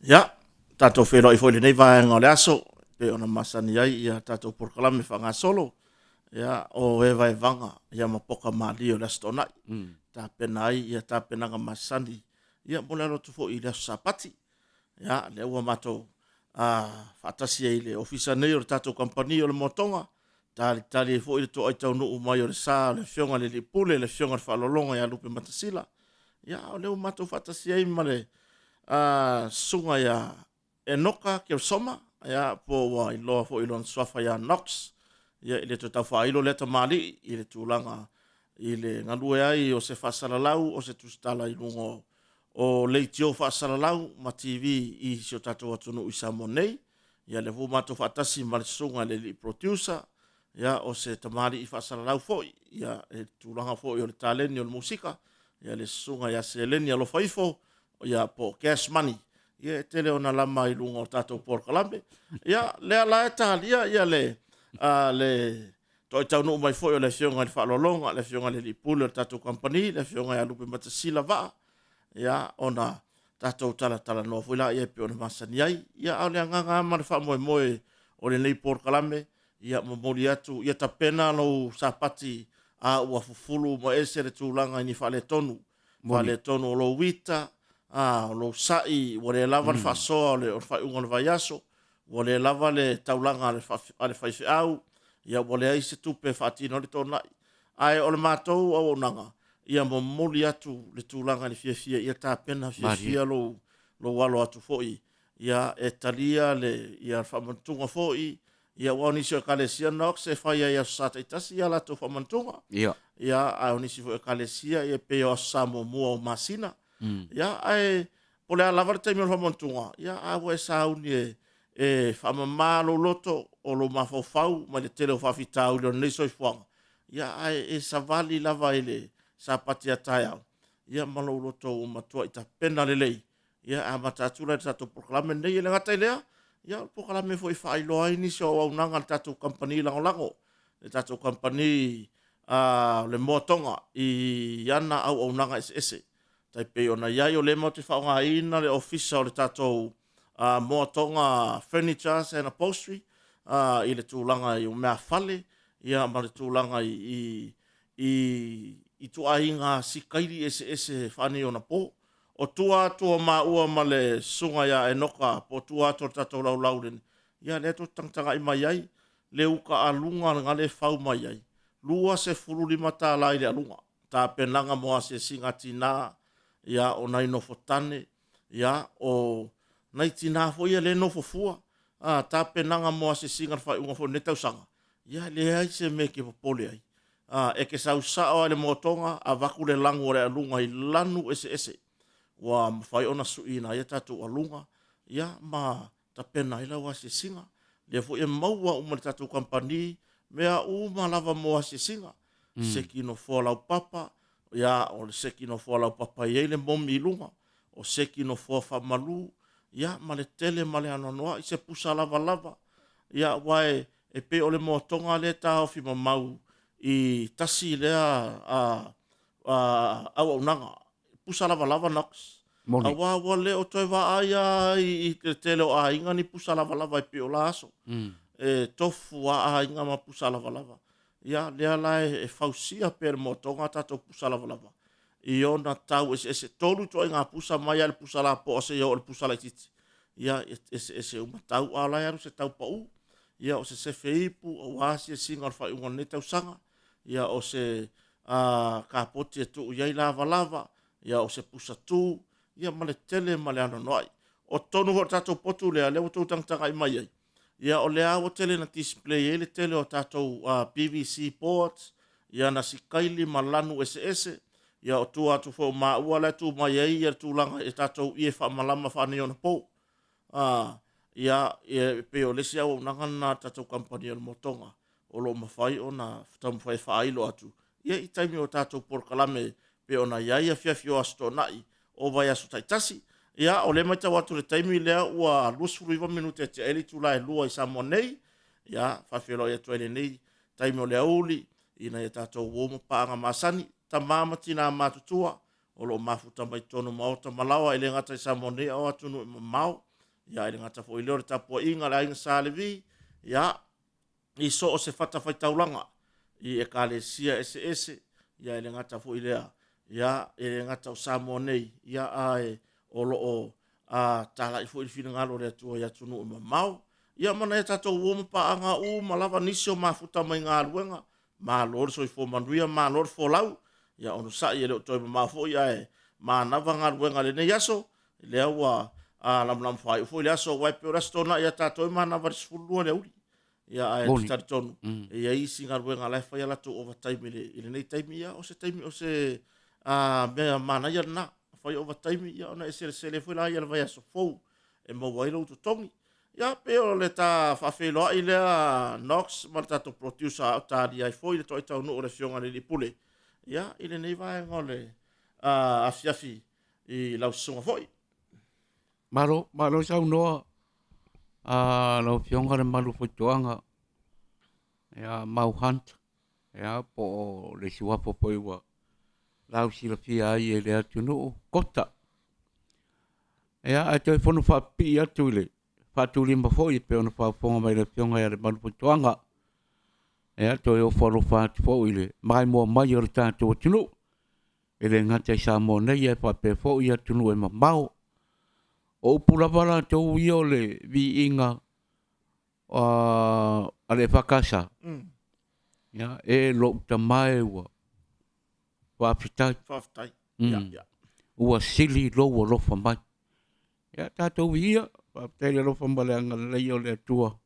Ia, tātou whero i fwile nei vaenga o le aso, pe ona masani ai, ia tātou porkalame whanga solo, ia o e vai vanga, ia mapoka maali o le astonai, tā pena ai, ia tā penanga masani, ia mole alo tufo i le aso sapati, ia le ua matou, whaatasi ai le ofisa nei o le tātou kampani o le motonga, tali e fo i le to ai tau nuu mai o le sā, le fionga le pule, le fionga le whalolonga ia lupe matasila, ia o le ua matou whaatasi ai ma le, sunga ya enoka ke soma ya po wa ilo fo ilo swafa ya nox ya ile to tafa ilo leta mali ile tulanga ile ngalue ai o se fasala lau o se tustala ilungo o leitio fasala lau ma TV i so tato atunu isamonei ya le fu mato fatasi mal sunga le producer ya o se tamari i fasala lau fo ya e tulanga fo yo talent yo musika ya le sunga ya selenia lo faifo ia po cash money ia tele ona lama i lunga o tatou porkalambe ia le ala e talia ia le le toi tau no mai foi o le fionga le whalolonga le fionga le lipule o tatou company le fionga ia lupe matasila va ia ona tatou tala no fuila ia pe ona masani ai ia au le nganga ma le whamoe o le nei porkalambe ia momoli atu ia tapena lo sapati a ua fufulu mo ese le tūlanga ni whale tonu lo wita lo sai wole lava le faso le fa un le vayaso wole lava le taulanga le fa au ia wole ai se tupe fatino le tona ai o le matou o nanga ia mo moli atu le tulanga le fia ia ta pena fia lo walo atu foi ia etalia le ia fa mantunga foi ia woni se kalesia nox se fa ia sa tasi ia la to fa mantunga ia ai ni se kalesia ia pe o samo mo masina ia ai pole a lava te mel famontunga ia a we sauni e fa mamalo loto o lo mafofau ma le tele fa fitau le nei soi fuanga ia ai e savali lava ile sa patia taia ia malo loto o matua ita pena lelei ia a matatula ta to proclame nei le ngata ile ia proclame foi fa ilo ai ni so au nanga tatu company lango le tatu company le motonga i yana au nanga ese tai pe ona ia yo le mo te whaonga ina le ofisa o le tātou moatonga furnitures and upholstery i le tūlanga i o mea whale ia ma le tūlanga i tu ainga sikairi ese whane ona po o tua maa ma le sunga ia e noka po tua atua tātou lau len ia le to tangtanga i mai ai le uka alunga ngale whau mai ai lua se furu lima tā lai le alunga tā penanga moa se singa tina ia o nai no fotane ia o nai tina fo ia le no fofua ta penanga mo se singa fa unga fo neta usanga ia le ai se me ke popole ai e ke sa o le motonga a vaku le lango le alunga i lanu ese wa fai ona suina ia tatu alunga ia ma ta pena ila wa se singa le fo e maua o mo tatu company mea uma lava mo se singa se kino fo la papa ia o le seki no fola papa ia le momi lunga o seki no fofa malu ia ma le tele ma le anonoa i se pusa lava ia wae e pe o le motonga le ta ofi mau i tasi le au nanga pusa lava nox a wa le o toi wa aia i te tele o a inga ni pusa lava i pe o laso e tofu a inga ma pusa lava ia le ala e fausia per motonga tato pusa lava i ona tau ese tolu to inga pusa mai al pusa la po se yo al pusa la titi ia ese uma tau ala ya se tau pau ia o se feipu o asi singa fa un neta usanga ia o se ka poti tu ia lava ia o se pusa tu ia male tele male ano noi o tonu ho tato potu le o tu tanga i mai ai ia o le awa tele na display ele tele o tātou PVC ports, ia na sikaili malanu ese, ia o tu atu fo maua le tu mai ai, ia tu langa e tātou ie wha malama whane ona po. Ia pe o lesi au nangana tātou kampani o motonga, o lo mawhai o na tamwhai whailo atu. Ia i taimi o tātou porkalame pe ona ia fiafio asto nai, o vai aso taitasi, ia o le mai tau atu le taimi lea ua lusuru iwa minute te eli tula e lua i samo nei. Ia whawhelo ia tuele nei taimi o le auli. Ina ia tātou womo paanga masani. Ta mama tina matutua. O lo mafuta mai tono maota malawa i le ngata i samo nei au atunu i mau. ia le ngata fo i leo tapo inga la inga salevi ia i so o se fata fai taulanga i e kalesia ese ia le ngata fo i lea ia le ngata o Samoa nei ia ai o loo a tala i fo i fina ngalo le tua ia tunu o mau ia mana e tatou uoma paanga malava nisi o mafuta mai ngā luenga ma lor so i fo manuia ma lor fo lau ia ono sa i le o toi ma fo ia e ma nava ngā luenga le nei aso le aua a lam fai fo le aso wai pe restona ia tatou ma nava sfulu le uri ia ai tar tonu ia i singa luenga le fai ala to overtime ile nei time ia o se time o se me mana ia na fai overtime ia ona se fo la ia vai aso fo e mo wai lo to tongi ia pe o le ta fafelo ile Knox ma tatou producer ta dia fo ile to tau no le fionga le pule ia ile nei vai ngole afiafi i lau sunga foi Malo sau noa lau fionga le malu fotoanga ia mau hunt ia po le siwa po poiwa lau sila fia ai e le atu no kota ia a toi fono fa pi atu le fa tu limba foi pe ona fa fonga mai le fionga ia le malu fotoanga ia toi o fono fa fo ile mai mo mai o tanto tunu ele ngata sa mo nei e fa pe fo ia tunu e mau o pula pala to io le vi inga ale fakasa ya e lo tamai wa wa fitai ya ua sili lo lo fa mai ya ta to ia pa tele lo fa malanga le io le tua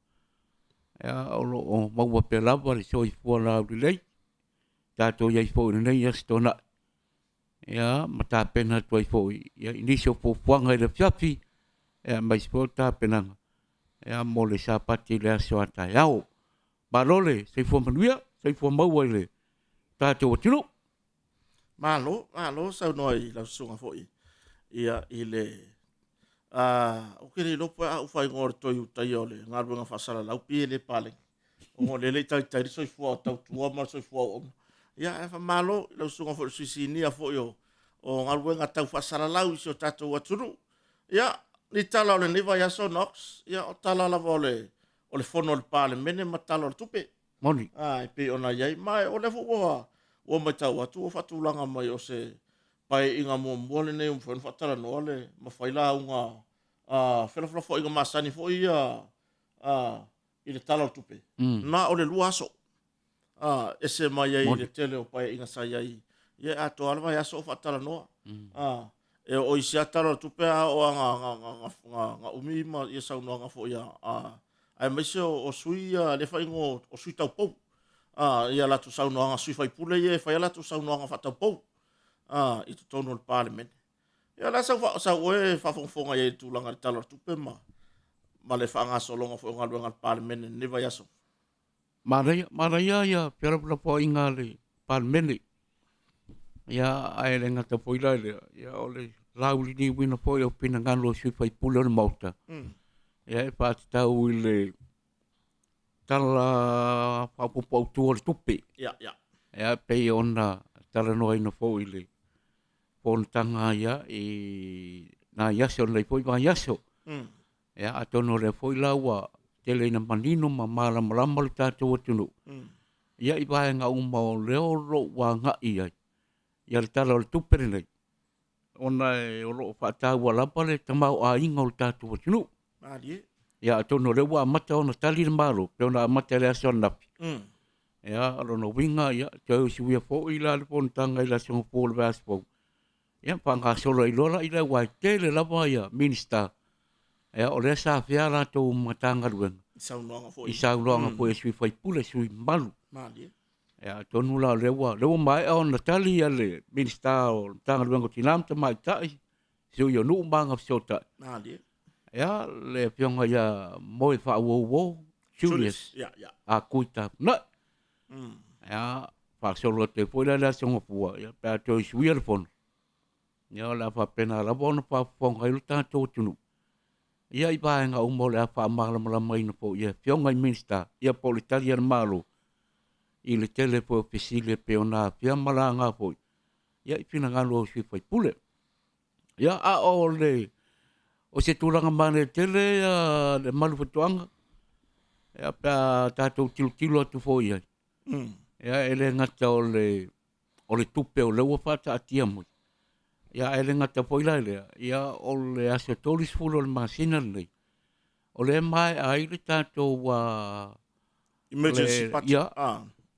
ya o lo mo wa pe la va so i fo la le ta to ia fo nei ya stona ya mata pena to i fo ya inicio fo fuanga le fiafi e mai spota penanga e mo le sapati le aso ata yao balole se fo manuia se fo mau le tato tilo malo sa noi la sunga foi ia ile o ke le lopo a fai ngor to yu tai ole ngar bunga fasala la upi le pale o le tai so fo tau tua ma so fo ia fa malo la sunga fo suisini a fo yo o ngar bunga tau fasala la u so tato waturu ia ni tala ole niva ya so Knox ia o tala la vole o le fono le pale mene matalo le tupe moni ai pe ona yai mai o le fo o mai tau atu o fatulanga mai o se pai inga mo mole nei fo fatala no le ma faila unga fela fo inga masani fo ia ile tala le tupe na o le luaso ese mai ai le tele o pai inga sa yai ia ato alva ya so fatala no e o isia tala tupe o nga umi ma ia sa no nga fo ia ai mai se o sui le fai ngo o sui tau pou ia la tu sa no nga sui fai pule ia fai la tu sa no nga fa tau pou i tu tono le parliament ia la sa we fa fonga ia tu langa tala tupe ma le fa nga so longa fo nga langa parliament ni vai aso Maria ya pera po inga le parliament ia ai le ngata poila le ia ole lauli ni wina po o pina ngalo sui fai pule le mauta ia e pa tau le tala pa po tu le tupi ia pe ona tala no ina fo ile pon tanga ia na yaso le foi va yaso ia atono le foi lawa tele na manino mala le tatu tunu ia i vai nga uma le lo wa nga ia ia le tala le tupere nei ona e o lo fata wala pale tamau a inga o tatu tunu ia atono le wa mata ona tali le malo pe ona mata le aso napi ia alo no winga ia tau siwia fo ila le pon tanga ila songo po le vaspo ia panga solo ilola ila wa tele lava ia minister ia o le sa fiala to matanga rueng isa longa fo e sui fai pule sui malu ia tonu la le wa mai on tali ia le minister o tanga rueng ko tinam te mai tai so yo nu banga sota ia le pionga ia moi fa wo Julius a kuita na ia fa solo te foi la songo pua ia pa to sui le fon ia la fa pena la bon fa fonga i luta to tunu ia i ba nga umo le fa mala mai no po ia fionga i minister ia po italian malo i le tele po ofisile pe ona fia mala nga po ia i pina ngalo sui foi pule ia a ole O se tūranga mane tele le malu whatuanga. Ea pia tātou tilu atu fōi ai. Ea ele ngata o le tupe o leua whata atia mui. Ea ele ngata fōi lai lea. Ea o le aso tolis fulo le masina nei. O le mai ai le tātou emergency part. Ia.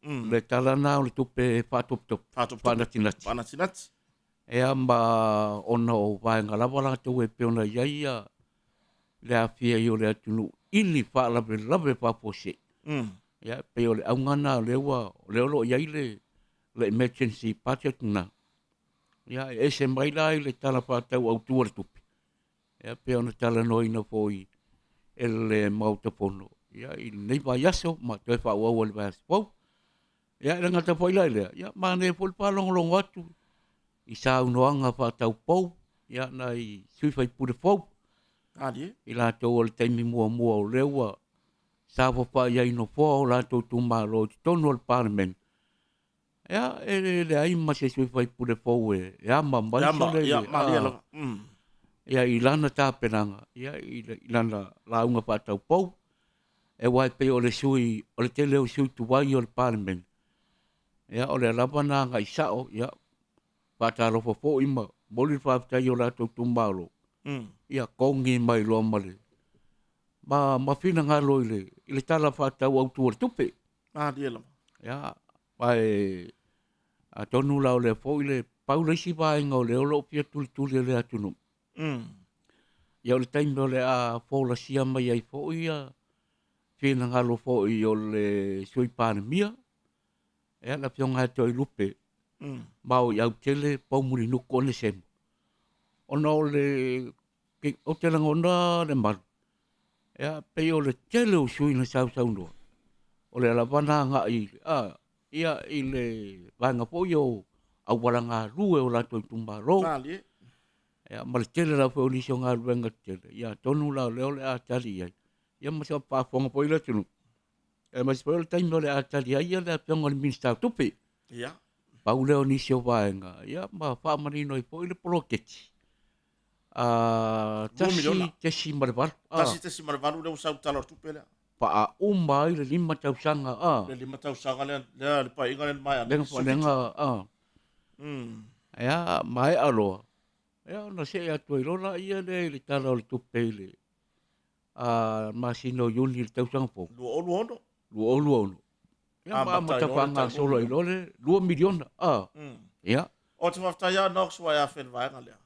Le talana o le tupe whatop-top. Whanatinati. Whanatinati. Ea ma ona o vaenga lava rātou e peona iaia le awhia i o le atunu ili whaalawe whapose. Ea pe o le aungana lewa leolo iai le emergency budget na. Ea e se mai lai le tala whātau au tua le tupi. Ea pe ona tala noina fōi e le mautapono. Ea i nei vai aso ma toi whauau le vai aso. Wau. Ea e ngata fōi lai lea. Ea ma ne fōi pālongolongo atu. I sa unoanga whātau pou, ia na i suifai pure pou. I lātou o le taimi mua o lewa, sa whawha iai no fōa o lātou tūmaro i tonu o le parliament. Ia, le aima se suifai pure pou e ama mai so le. Ia, i lana tāpenanga, ia, i lana launga whātau pou, e wai pe o le sui, o le tele o sui tuwai o le parliament. Ia, o le alawananga i sao, ia, Pātaro fo ima, boli whaafitai o rātou tūmbaro. Ia kongi mai loa male. Ma whina ngā loile, i le tala whātau au tua tupe. Ia, mai a tonu lau le fo i le paulesi vāinga o le olo pia tuli le atunu. Ia o le taimi o le a fōla sia mai ai fo ia, whina ngā lo fo i o le sui pānemia. Ia la fionga to i lupe. Mau iau tele pau muri nuku o le semu. Ona o le o te langona le maru. Ea pei o le tele o sui na sau noa. O le alawana ngā i ia i le vanga po i o au waranga rue o lato i tumbaro. Ea ma le tele la feo nisio ngā ruenga tele. Ia tonu la leo le a tali ai. Ia masa pāwhonga po i la tunu. Ea masa po i le taimi o le a tali ai ia le a pionga le minsta tupi. Ia. Pau leo nisio vaenga. Ia, ma whaamarino i po i le poloketi. Tesi maravalu. Tesi maravalu leo sau talo tupe lea. Pa a umba i le 5 tausanga. Le 5 tausanga lea le pa inga le mai. Lenga whanenga. Ia, mai aloa. Ia, na se atu i lona ia le tala o le tupe i le. Masino yuni le tausanga po. Luo ono. Ia mata whanga solo i lore, 2 miliona. Ia. O te whaftai a nox wa ia whenwaenga lea.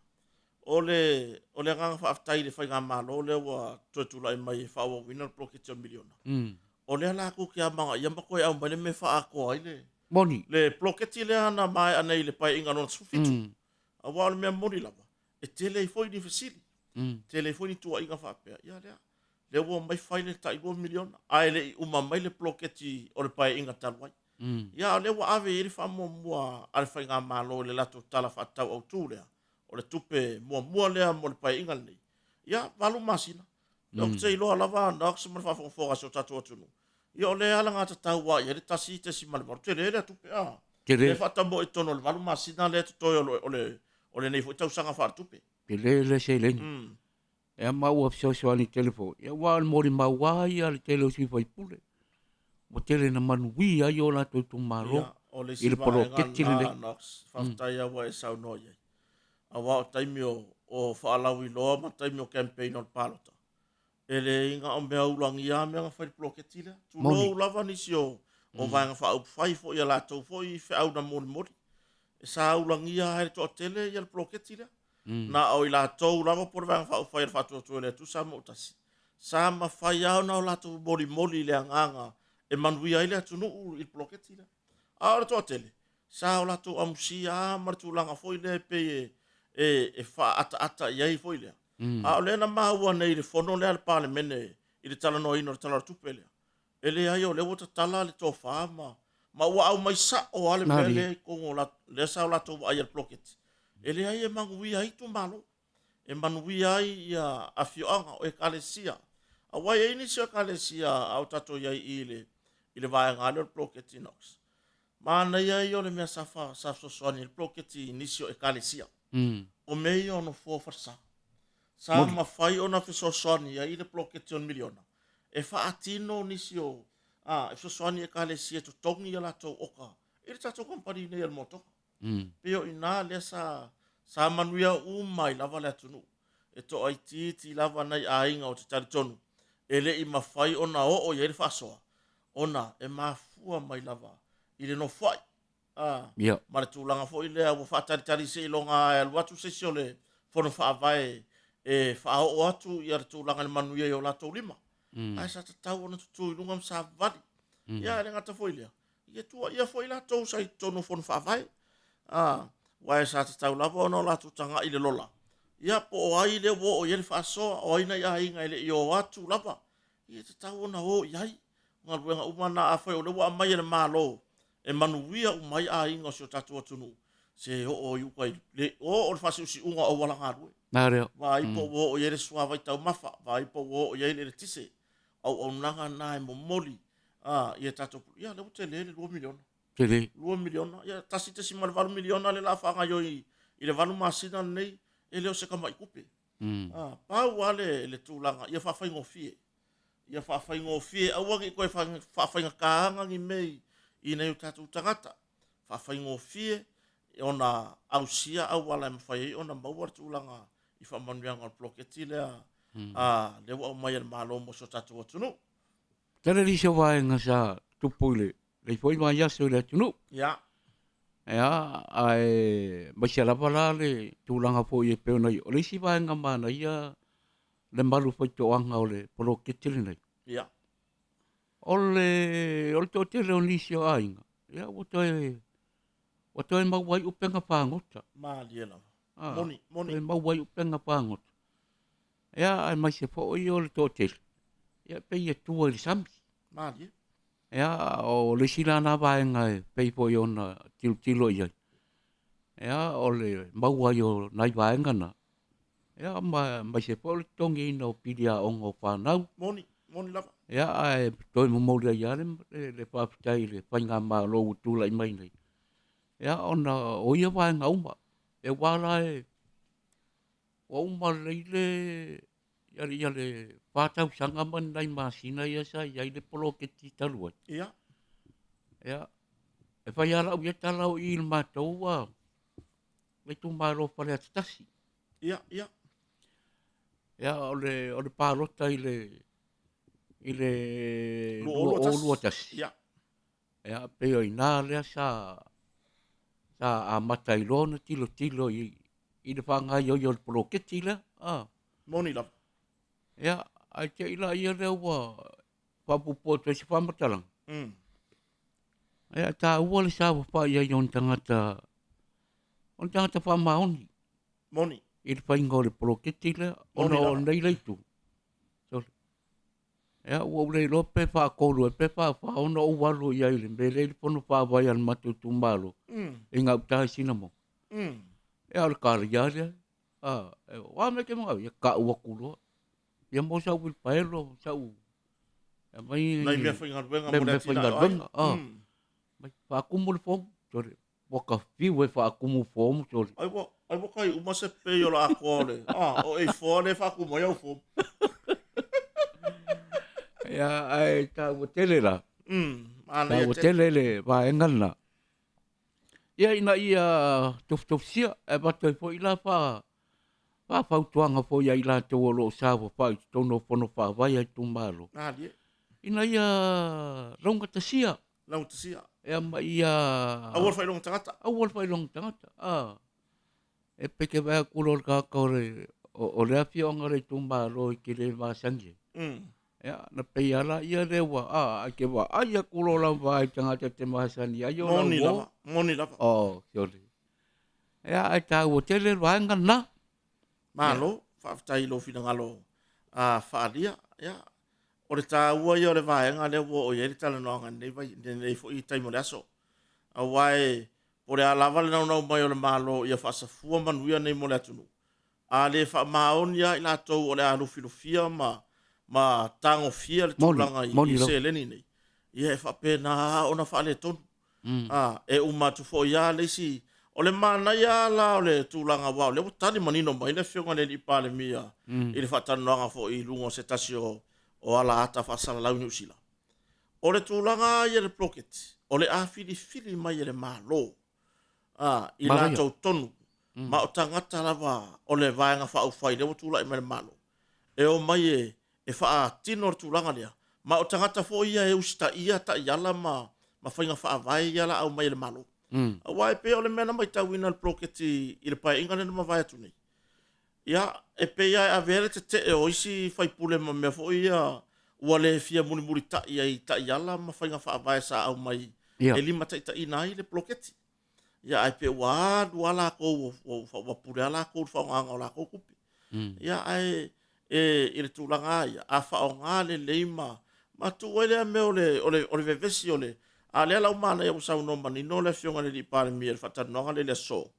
O le nganga whaftai le whainga malo le wa tuetula i mai whaua wina ploketi o miliona. O le ala ku ki a manga, ia mako e au mai le me wha ako ai le. Moni. Le ploketi le ana mai anei le pai inga nona sufitu. A wā le mea moni lava. E tele i foi ni fesili. Tele i foi ni tua inga whapea. Ia lea. Le ua mai whaile ta i 2 miliona. Ai le uma mai le ploketi o le pai inga taluai. Ia le ua ave iri wha mua ale whai ngā malo le lato tala whatau au tū lea. O le tupe mua lea mo le pai inga nei. Ia walu masina. Le o kutei loa lava na aksa mana whawhonga so tatu atunu. Ia o le ala ngā tatau wa ia le tasi te si malemaru. Te le tupe a. Le whatamo e tono le walu masina le tutoi o le nei fo tau sanga wha tupe. Le se lengi. Ea mau a fsio ni telefo. Ea wā mori mau wā ia le tele o si whai pule. Mo tele na manuwi ai o la toi tu maro. I le polo ketile le. Whaftai awa e sau noi ai. A wā o taimi o whaalau i loa ma taimi o campaign o palota. E le inga o mea ulangi a mea ngā whai polo ketile. Tu lo lava nisi o vāinga whaau whai fo i a lātou fo i whiau na mori. E sa ulangi a haere to a tele i a le polo ketile. Na o i lātou lava por vang whau whai ar whatu atu ele tu sa mo tasi. Sa ma whai au na o lātou mori le anganga e manui ai le atu nuu i ploketi le. A ora toa tele. Sa o lātou amusi a maratu langa foi le pe e wha ata i ai foi le. A o le na mahua nei le fono le al pale mene i le tala no ino le tala tupe le. E le ai o le wata tala le tō whaama. Ma ua au mai sa o ale mele kongo le sa o lātou ai al ploketi. Ele ai e mangui ai tu malo. E manui ai a afioanga o e kalesia. A wai e nisi o kalesia au tato iai i le vai ngale o le ploketi nox. Mana iai o le mea safa soani le ploketi nisi o e kalesia. O mei o no fōfarsa. Sama fai ona fesoasoani ia i le poloketion miliona. E whaatino nisi o, e fesoasoani e ka le sia totongi ia latou oka. I le tatou kompani nei al motoka. Peo ina le sa manuia umai lava le atunu. E to ai ti lava nai ainga o te taritonu. E le i mawhai ona o ia le whasoa. Ona e mafua mai lava. I le no whai. Ma le tūlanga fo i lea wa whaataritari se i longa e aluatu se sio le whono whaavae e whaao o atu i ar tūlanga le manuia i o latou lima. Ai sa tatau ona tutu i lunga msa vali. Ia le ngata fo i lea. Ia tua ia fo i latou sa i tono whono whaavae. Wa e sa tatau lava ona o latou tanga i le lola. Ia po o ai le wo o i le whaasoa o aina ia inga i le i o atu lava. Ia tatau ona o i ai. Ngā ruenga umana a whai o le wa mai le malo. E manuia umai a inga o sio tatu atunu. Se o yukai le o le fasi usi unga o wala ngā rue. Nā reo. Wa ipo wo o yere sua vai tau mafa. Wa ipo wo o yere le tise. Au nanga na e momoli. Ia tatu. Ia le ute le 2 miliona. Tele. 2 miliona. Ia tasi te sima le 2 miliona le la whanga yo i le valu masina nei. E leo se kama ikupe. Pau ale le tūlanga. Ia whawhai ngofie. Ia whawhai ngofie. Awangi koe whawhai ngakaanga ngi mei. I nei tatu tangata. Whawhai ngofie. Ona ausia au wala mwhai. Ona mauar tūlanga. I whamanuanga o ploketi lea. Lewa o mai al malo mo so tatu atunu. Tara risa waenga sa tupuile. Lei foi mai aso le atunu. Ia. Ia, ai masia lava la le tūlanga fo i e peo nei. O leisi waenga mana ia le malu fai toanga o le ploketi nei. Ia. O le to te reo nisi o ainga. Ia, o toi mauai upenga whangota. Maali e lava. Moni. Toi mauai upenga whangota. Ia, ai mai se fo i o le to te. Ia, pei e tua i sami. Maali e. Ia, o le sila na vaenga e pei po i ona tilo i ai. Ia, o le mauai o nai vaenga na. Ia, mai se fo le tongi ina o piria ongo whanau. Moni lava. Ia, ai toi mauria i ale le whaapitai le whainga maa lou tūla i mai nei. Ia, ona o ia vaenga uma. E wala e o uma leile ia le whātau sanga man nei masina ia sa ia le poloketi taluai. Ia. Ia. E whai ala u ia talau i il mātou wa. Me tu maro whare atitasi. Ia. Ia, o le pārota i le lua tasi. Ia. Ia, peo i nā lea sa a mata i lona tilo i le whangai o i o le poloketi lea. Moni lava. Ia, ai te ila ia lea ua whapupo tu esi whamatalang. Ia, tā ua le sa wha ia i on tangata whamaoni. Moni. I le whainga o le poloketi lea, ona o nei leitu. Ia, ua ulei lo pe whaakolu e pe whaona o walu i aile, me le pono whaawai al matu tumalo. I ngau tahi sinamo. Ia, le kāri ia. Wā me ke mga, ia ka ua kuloa. Ia mo sau wil paelo, sau. Ia mai... Nai mea whainga ruenga me mo le whainga ruenga. Mai whaakumu le fomu, sore. Waka fiu e whaakumu fomu, sore. Ai wakai umase pe o la akole. O e fōne whaakumu iau fomu. Ia, ai, tā ua tele la. Tā ua tele le waengana. Ia, ina ia tofsia, e bato e fo ila whautuanga fo ia ila te o loo sawa whai tono whono whawai ai tumalo. Ina ia raunga tasia. Raunga tasia. Ia ma ia... Awal whai longa tangata. Awal whai longa tangata, E peke wea kuro o kakao re, o rea whionga re tumalo i ki re māsangi. Ia, na pei ala ia rewa, ai ke wa, ai a kuro la whai tangata te māsani, ai o la wo. Moni lava. Siore. Ia, ai tā ua tele waenga na. Malo, whaafitai lo whina ngalo whaaria, ia. O le tā ua ia o le waenga le wo o ieri tala noanga nei fo i taimo le aso. A wae, o le alawa le nau mai o le malo ia whaasafua manuia nei mo le atunu. A le wha maonia i lātou o le alufilofia ma tango fia le tūlanga i se leni nei. Ia e whapena ona wha le tonu. E umatu fo ia leisi le mana ia la o le tūlanga wau, le tani manino mai le whionga le li pāle mia, i le whatanoanga fo i lungo se tasi o ala ata whasala lau New Zealand. O le tūlanga ia le ploketi, o le a fili mai le mālo, i la tau tonu, ma o tangata lava o le vaenga whau whai, le o tūla i mai le mālo. E o mai e wha tino le tūlanga lea, ma o tangata fo ia e usta ia ta iala ma whainga wha vai iala au mai le mālo. A wai pe o le mena mai tau ina le ploketi i le pai inga le ma vai atu nei. Ia, e pe ia a vere te e o isi whai pule ma mea fo ia ua le fia muri ta ia i ta iala ma whainga wha vai sa au mai e lima ta ina i le ploketi. Ia, ai pe ua dua la kou wa pule ala kou whaonganga o la kou kupi. Ia, ai i le tūlanga ia, a whaonga le leima ma tu wele me o le vevesi o le a le lau mana ia usau no mani no le fionga le li pale mi le whatanonga le so.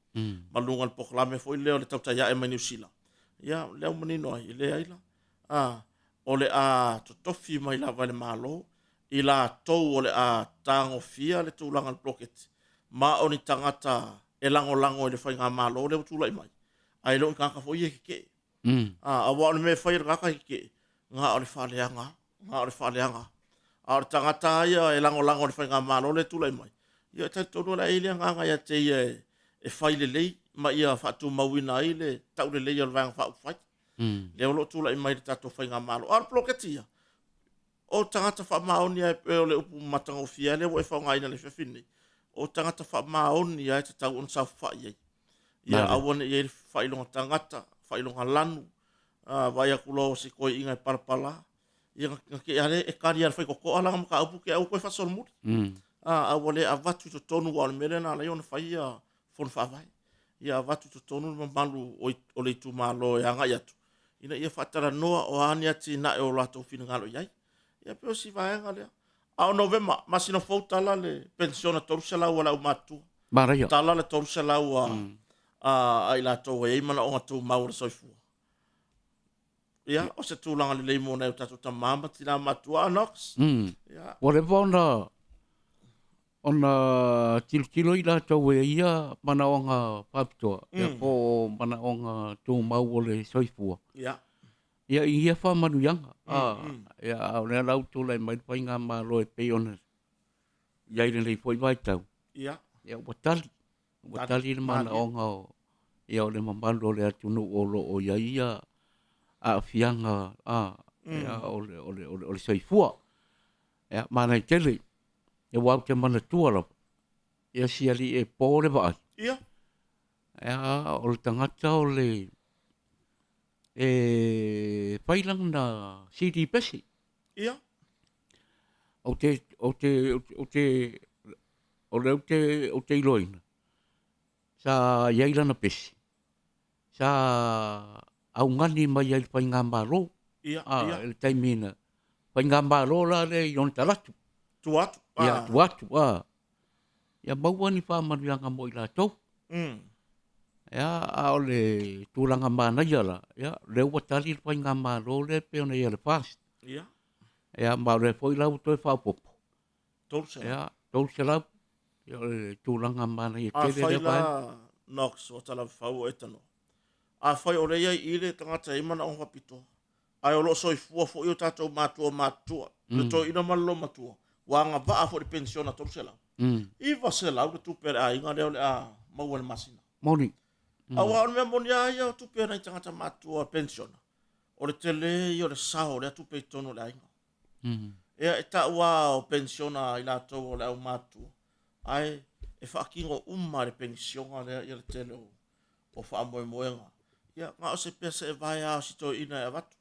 Malunga le poklame fo i leo le tautaya e mai New Zealand. Ia, leo mani no ai, le aila. O le a totofi mai la vale malo, i la tou o le a tango fia le tūlanga le ploketi. Ma o ni tangata e lango i le whainga malo le utulai mai. Ai lo i kaka fo i e ke. A wa o le me whai raka i ke. Nga o le whaleanga. A o le tangata ia e lango le whainga malo le tulai mai. Ia e taitono la eile nganga ia te ia e whai le lei. Ma ia whatu mawina i le tau le lei o le vanga whau whai. Le o lo tulai mai le tato whainga malo. A o le ploketi ia. O tangata wha maoni ai pe o le upu matango fia le o e whaunga ina le whiwhini. O tangata wha maoni ai te tau on sau whai ai. Ia awane i e whailonga tangata, whailonga lanu. Vai akulo si koi inga e parapala. Ia ke are e kari ar whai koko alanga maka aupu ke au koe whasol muri. Awale a vatu to tonu wa mele na lai ona whai a fon whawai. Ia a vatu to tonu ma malu o le tu malo e anga iatu. Ina ia whatara noa o ani ati na e o lato whina ngalo iai. Ia peo si vaenga lea. A o novema, masina fau tala le pensiona torusa lau wala umatu. Maraia. Tala le torusa lau a ila tau e imana o ngatu maura soifua. Ia, o se tūlanga le leimo nei o tato ta mama tina matua anox. Whatever ona tilo i la tau e ia mana o ngā papitoa. Ia po mana o ngā tō mau o le soifua. Ia i ia wha manu ianga. Ia au nea lau tō lai mai pai ngā mālo e pei ona. Ia i rei fwoi vai tau. Ia watali. Watali le mana o ngā o. Ia o le mamalo le atunu o lo o ia ia. A fianga ia o le soifua. Ia mana i tele. Ia wau te mana tuara. Ia siali e pōre vai. Ia o le tangata o le whailang na CD pesi. Ia. O te iloina. Sa iailana pesi. Sa au ngani mai ai whainga maro. Ia. Le taimina. Whainga maro la le yon talatu. Tuatu. Ia, tuatu. Ia mauani whamarianga mo i la tau. Ia, o le tūranga mana ia la. Ia, leo watali le whainga maro le peona ia le fast. Ia. Ia, ma le fwoi lau toi whaupopo. Tolsa. Ia, tolsa lau. Ia, le tūranga mana ia tele le whainga. A whaila Knox o tala whau e tano. A whai o reia i le tangata i mana o hapito. Ai o lo soi fua fo i o tātou mātua. Le toi ina malo matua. Wanga vaa fo di pensiona tolsa lau. Iwa se lau le tupere a inga leo le a maua le masina. Moni. A wao mea moni a ia o tupere na i tangata mātua pensiona. O le tele i o le sao le a tupe i tono le a inga. Ea e ta ua o pensiona i la tau o le au mātua. Ai e whaakingo le pensiona le i le tele o wha moe moenga. Ia ngā o se pesa e vai a o sito ina e watu.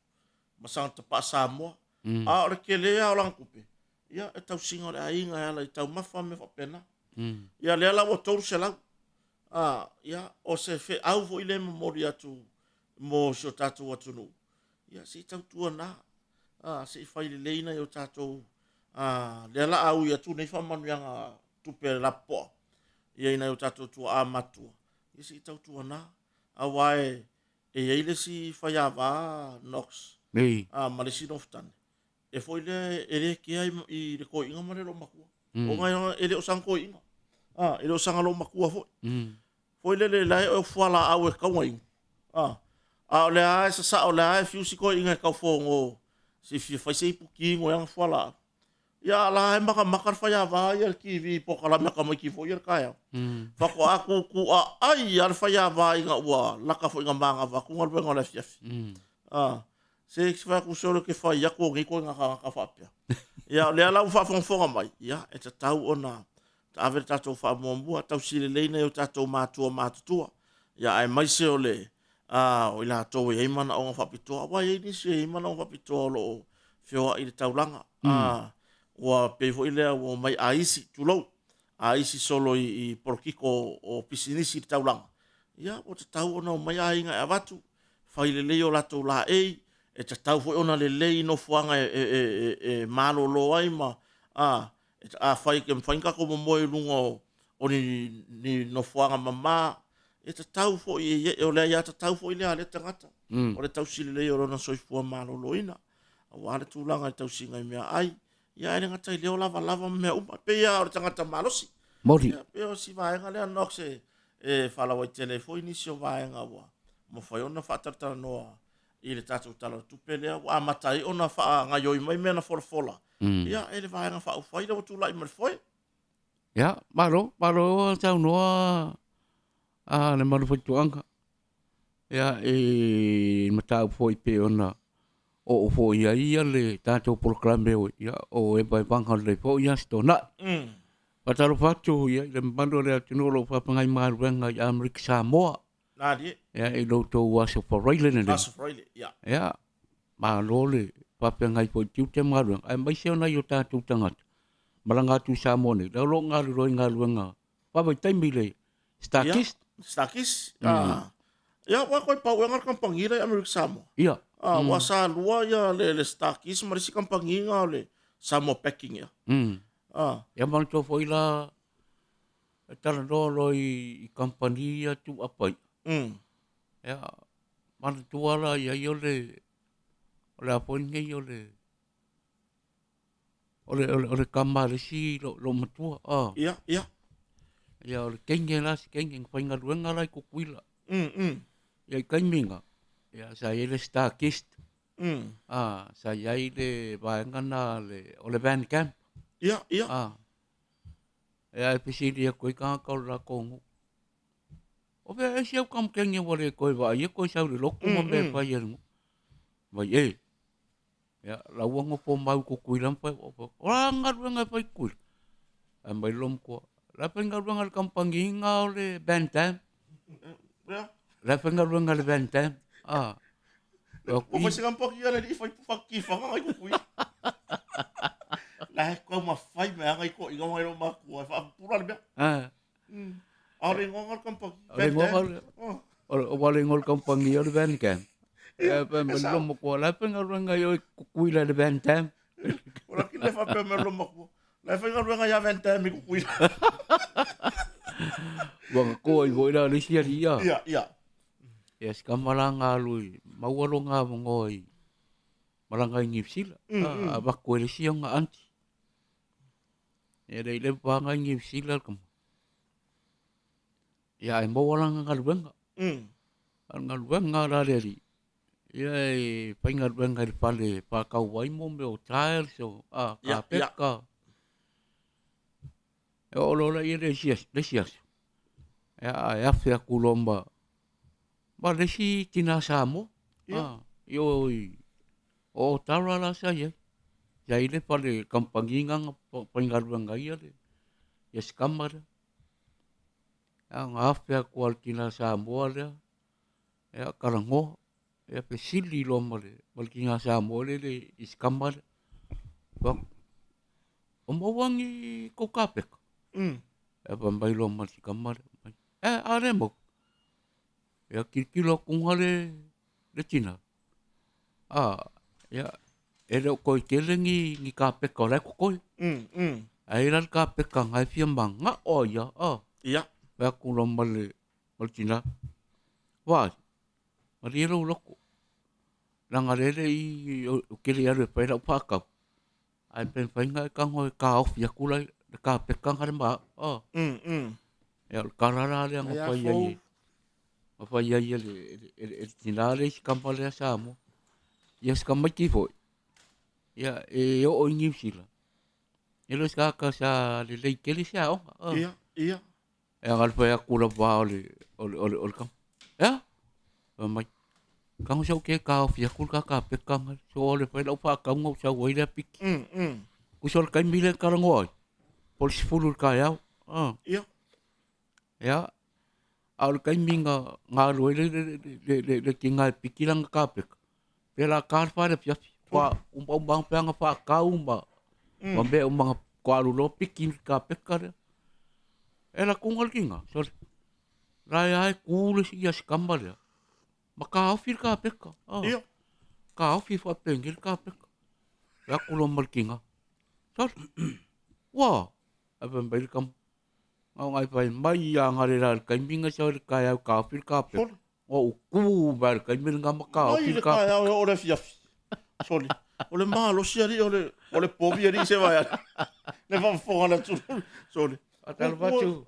Masanga ta pa sa moa. A o le kele a o langkupe. Ia e tau singa le a inga e ala i tau mafa me whapena. Ia le ala o toru se lau. Ia o se fe au vo i le mori atu mo si o tātou atunu. Ia si tau tua nā. Si whai le leina i o tātou. Le ala au i atu nei whamanu yanga tupe lapoa. Ia ina i o tātou tua a matua. Ia si tau tua nā. A wae e eile si whai a wā Knox. Malesi noftane. E foi le ere kia i le ko inga mare lo makua. O ngai e le o sang ko inga. E le o sang lo makua foi. foi le lai o fuala au e kaunga o le ai sa o le ai fiusi ko inga kau fongo si fai sei puki ngo yang fuala ya la ai maka fai ava ia ki vi po kala maka mai ki foi kaya fa ko aku ku ai ar fai ava inga ua la ka foi inga manga va ku ngal benga le fiafi se fa ku solo ke fai ya ko ngi ko nga ka fa pia ya le ala u fa fonga mai ya e ta tau ona ta ave tatou fa mombua tau sile leina yo tatou matua ya ai mai se ole o ila to e mana o fa pitoa wa e ni se mana o fa pitoa lo fio i taulanga wa pe fo ile o mai aisi tulo aisi solo i porkiko o pisinisi taulanga ya o tau ona mai ainga avatu fa ile le yo la to la e tau fo ona le le no fuanga e malo lo ai ma fai ke mfainga ko mo lungo o ni no fuanga mama tau fo o le ia tau fo ile ale tangata o le tau sile le o na soifua malo loina wa le tulanga tau singa mea ai ia ele ngata ile o lava me uma pe ia o tangata malosi mori pe o si vai ngale anoxe fala o telefoni si o vai ngawa mo fai ona fa tartara no ile tatu tala tupele wa matai ona fa ngayo mai mena forfola ia ele vai nga fa o fai do tulai mer foi ya malo tau no le malu foi tuanga ya mata foi pe ona o foi ia le tato proclame ya o e vai banga le foi ya stona patalo fatu ya le mando le tinolo fa pangai marwenga ya Amerika Samoa nadi ya e lo to was for Raylan ya malo le fa pangai foi tu te marwenga ai mai se ona yo tato tanga malanga tu Samoa ne lo ngaluenga fa vai taimile Stakis ya wa ko pa wengar kampangira Amerika Samoa iya wa sa lua ya le Stakis marisi kampanginga le Samoa packing ya ya man to foi la tala no i kampania tu apa ya man tu ala ya yo le apoinge yo le ole kamare si lo matua iya ya ole kenge fainga ruenga lai kukuila ya kaiminga ya saya le Stakist saya ile baengana le ole Van Camp iya ya episidi ya koi ka la kongo o be sia kam kenge wale koi va ye koi sa le lokku mo be pa yer va ye ya la wongo po mau kukuila pa ora ngaruenga pa kuil ambai lom ko la pengaruenga kampanginga ole Bantam la pengaruenga le Bantam o fa se kampo ki ala di fa ki fa ngai ko kui la ko ma fai me ngai ko i ngai ma ko fa pura be ale ngongal kampo o wale ngol kampangi ole Bantam pe melom ko la pengaruenga yo kui la le Bantam ora ki le fa pe melom ko la pengaruenga ya Bantam mi kui wang ko i voida le sia dia ya yes kamalanga lui mawalonga ngoi malanga ngipsila abako le sia nga anti ele le panga ngipsila kam ya mo walanga ngalwenga ngalwenga la leri ya painga wenga le pale pa ka wai mo me o trial so ka peka o lo la ile sia ya fia kulomba ba le si tina samo yo o tara la sa ya ile pale kampanginga painga ia le ya skamara ang afia kual tina samo le ya karango ya pesili lo male balkinga samo le iskamara ba o mawangi ko kapek pambai lo mal si kamar aremo ya kilo kungale le China ya ele ko kelengi ni kape ko la ko ai ran kape ka ngai fiambang nga o ya ya ku lo mal China wa marielo loko langarele i kele ya le pa pa ka ai pen fainga ka ngoi ka of ya kula kape ka ngarma Ya karara le nga fai ai. Ma fai ai le tinale si kampale asamo. Ya skamaki foi. Ya o ingi sila. Elo ska sa le kele sa o. Ia. E ngal fai akula pa ole kam. Ya. Mai. Kang sau ke ka fia kul ka pekang so ole fai lau fa ka ngau sa wai le pik. Kusol kai mile karangoi. Polisi fulul ka ya. Ia. Ya. Al kai minga ngalu le kinga pikilang ka pek. Pela kar fa le fia. Kwa umbang panga fa ka umba. Mambe umbang kwa lu pikin ka pekar. Ela kungal kinga. So raya ai kule si ya skambal ya. Maka ofir ka peka. Iya. Ka ofir fa pengil ka peka. Ya kulo mal kinga. So wa apa mbel kam. Au ngai pai mai ya ngare ra kai minga so ka ya ka ofir ka peka. O ku bar kai minga maka ofir ka. Ai ka ora fia. Sorry. Ole malo sia ri ole povi ri se vai. Ne va fora tu. Sorry. Atal batu.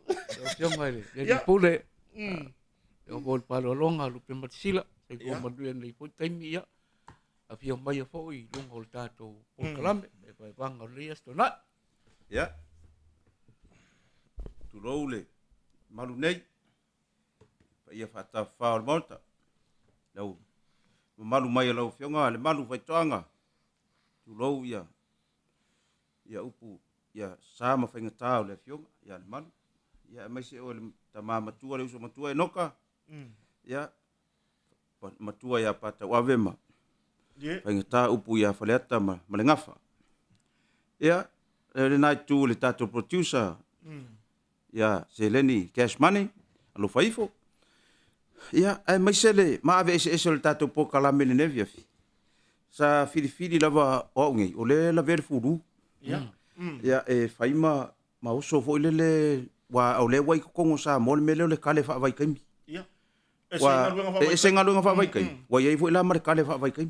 Yo ngai. Jadi pule. Yo bol palo longa lu pemat sila. Sai ko maduan le po taimi ya. Afia mai fo I long hol tato. Por kalambe e vai banga rias to na. Ya. Tu role. Malu nei. Pa ia fata fa o monta. Lau. Malu mai lau fionga le malu vai toanga. Tu lo ya. Ya upu ya sama fainga tau le fionga ya le malu. Ya mai se o le tama matua le uso matua e noka. Ya matua ya pata wavema. Fainga tau upu ya faleata ma le ngafa. Ya le night tu le tato producer. Ya Seleni Cash Money alo faifo. Ya ai mai se le ma ave ese le tato po kala mele nevia fi. Sa fili lava o ngi o le la ver furu. Ya. Ya faima ma uso fo le wa o le wai ko sa mol mele le kale fa vai kai. Ia. Ese ngalu nga fa vai kai. Wa ye fo la mar kale fa vai kai.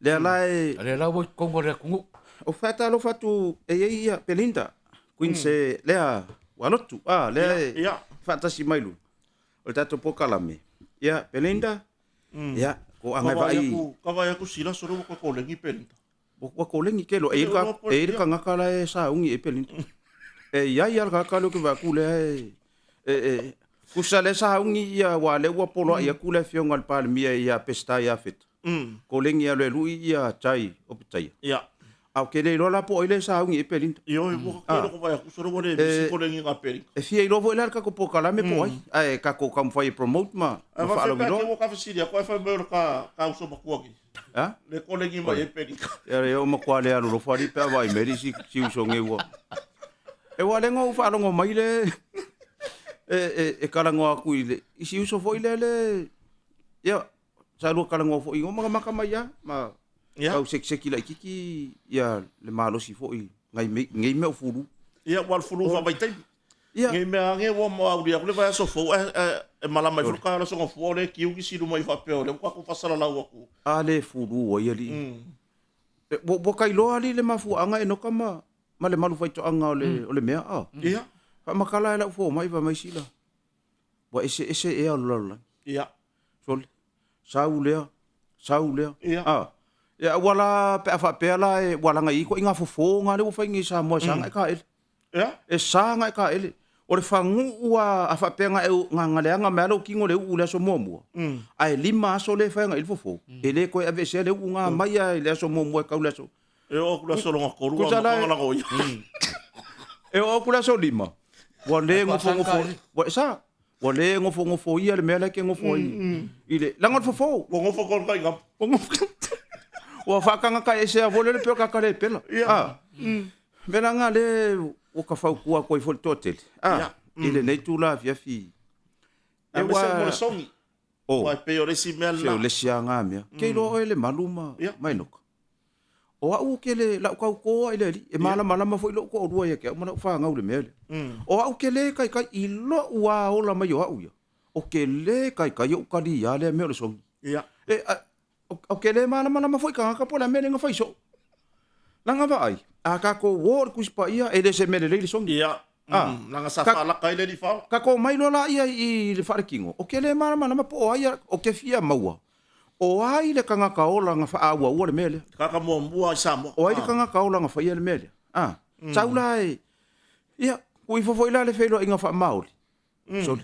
Le la wo ko re kungu. O fata lo fatu ia Belinda. Queen se le walotu. Le fata si mailu. O tato po kala me. Ya Belinda. Ya ko angai vai. Ka vai ku sila soro ko lengi Belinda. Wa ko lengi kelo e ka ngakala e sa ungi e Belinda. Ya ka kalo ke va kule kusale sa ungi ya wale wa polo ya kule fionga al palmia ya pesta ya fit. Ko lengi ya le lui ya chai optai. Ya. Au ke le lola po ile sa ungi e Belinda. Yo ko kelo ko vai ku soro mo le ko lengi ka Belinda. E fia ilo vo ka ko po kala me po ai ka ko kam fai promote ma. Fa alo lo ka fa siria ko fa me ka uso makuwa ki. Ha? Le ko lengi ma e Belinda. Ya yo makwale alo lo fari pe vai meri si uso ngewa. E wale ngo fa lo ngo mai le kala ngo aku ile isi uso fo ile ya sa lo kala ngo fo i ngo maka mai ya ma kau sek la kiki ya le malo si fo i ngai me furu ya wal furu fa bai tai ya ngai me ngai wo mo au dia ko le va so fo e mala mai furu ka so ngo fo le ki u ki si lu mai fa pe le ko fa sala la wo ku ale furu o yeli bo kai lo ali le mafu anga e no kama ma le malu fai to anga o le mea ia fa makala la fo mai va mai sila bo ese e lo ia sol saulea ia ya wala pe fa pe la e wala ngai ko inga fo nga le fai ngi sa mo sanga ka ele ia e sanga ka ele o le fangu wa afa pe nga e nga le nga melo kingo le u le so momo ai lima so le fa nga il fo ele ko ave se le u nga mai le so momo ka le so e o kula so longa koru nga la go ia e o kula so lima wa le ngofo wa sa wa le ngofo ia le mele ke ngofo ile lango fo ngofo ko kai ngam wa fa kanga ka ese a vole le pe ka le pela mena nga le o ka fa ku ko fo totel ile nei tu la via fi e wa songi wa pe o le si mel la le sia nga me ke lo ele maluma mai no o au ke le la ko ile e mala ma fo lo ko ru ye ke mana fa nga le mele o au ke le kai i lo wa o la mai o au ya o ke le kai o ka di ya le me o songi o ke le mala ma fo ka po la mele nga fai so langa vai a ka ko wor ku spa ia e le se mele le songi Nanga safala kai le di fa. Ka ko mai lo la ia I le wharekingo. O ke le mana po aia o ke fia maua. O ai le kanga kaola nga wha aua ua le mele. Kaka mua I Samoa. O ai le kanga kaola nga whaia le mele. Saula ia, kui fofo ila le whelo inga wha maori. So,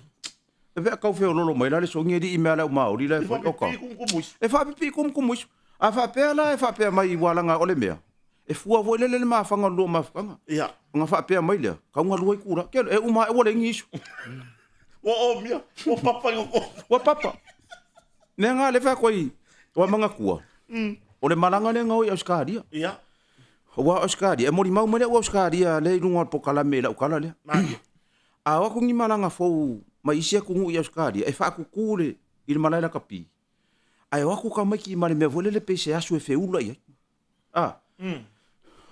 e vea kau wheo lolo mai la le songi di I mea lau maori la e wha oka. E wha pipi kumkumuisu. A wha pea la e wha pea mai I walanga o le mea. E fua voi le maafanga lua maafanga. Ia. Nga wha pea mai lea. Kaunga lua I kura. Kelo, e uma e wale ngisu. O mia. O papa ngoko. Wa papa. Ne ngā le wha koi. Wa manga kua. O le malanga le ngau I Auskaria. Ia. Wa Auskaria. E mori mau mele o Auskaria. Le runga pokala me la ukala lea. A waku ngi malanga fau. Ma isia kungu I Auskaria. E wha kukule. I le malaila kapi. Ai waku ka mai ki mare me vole le pese asu e feula ia.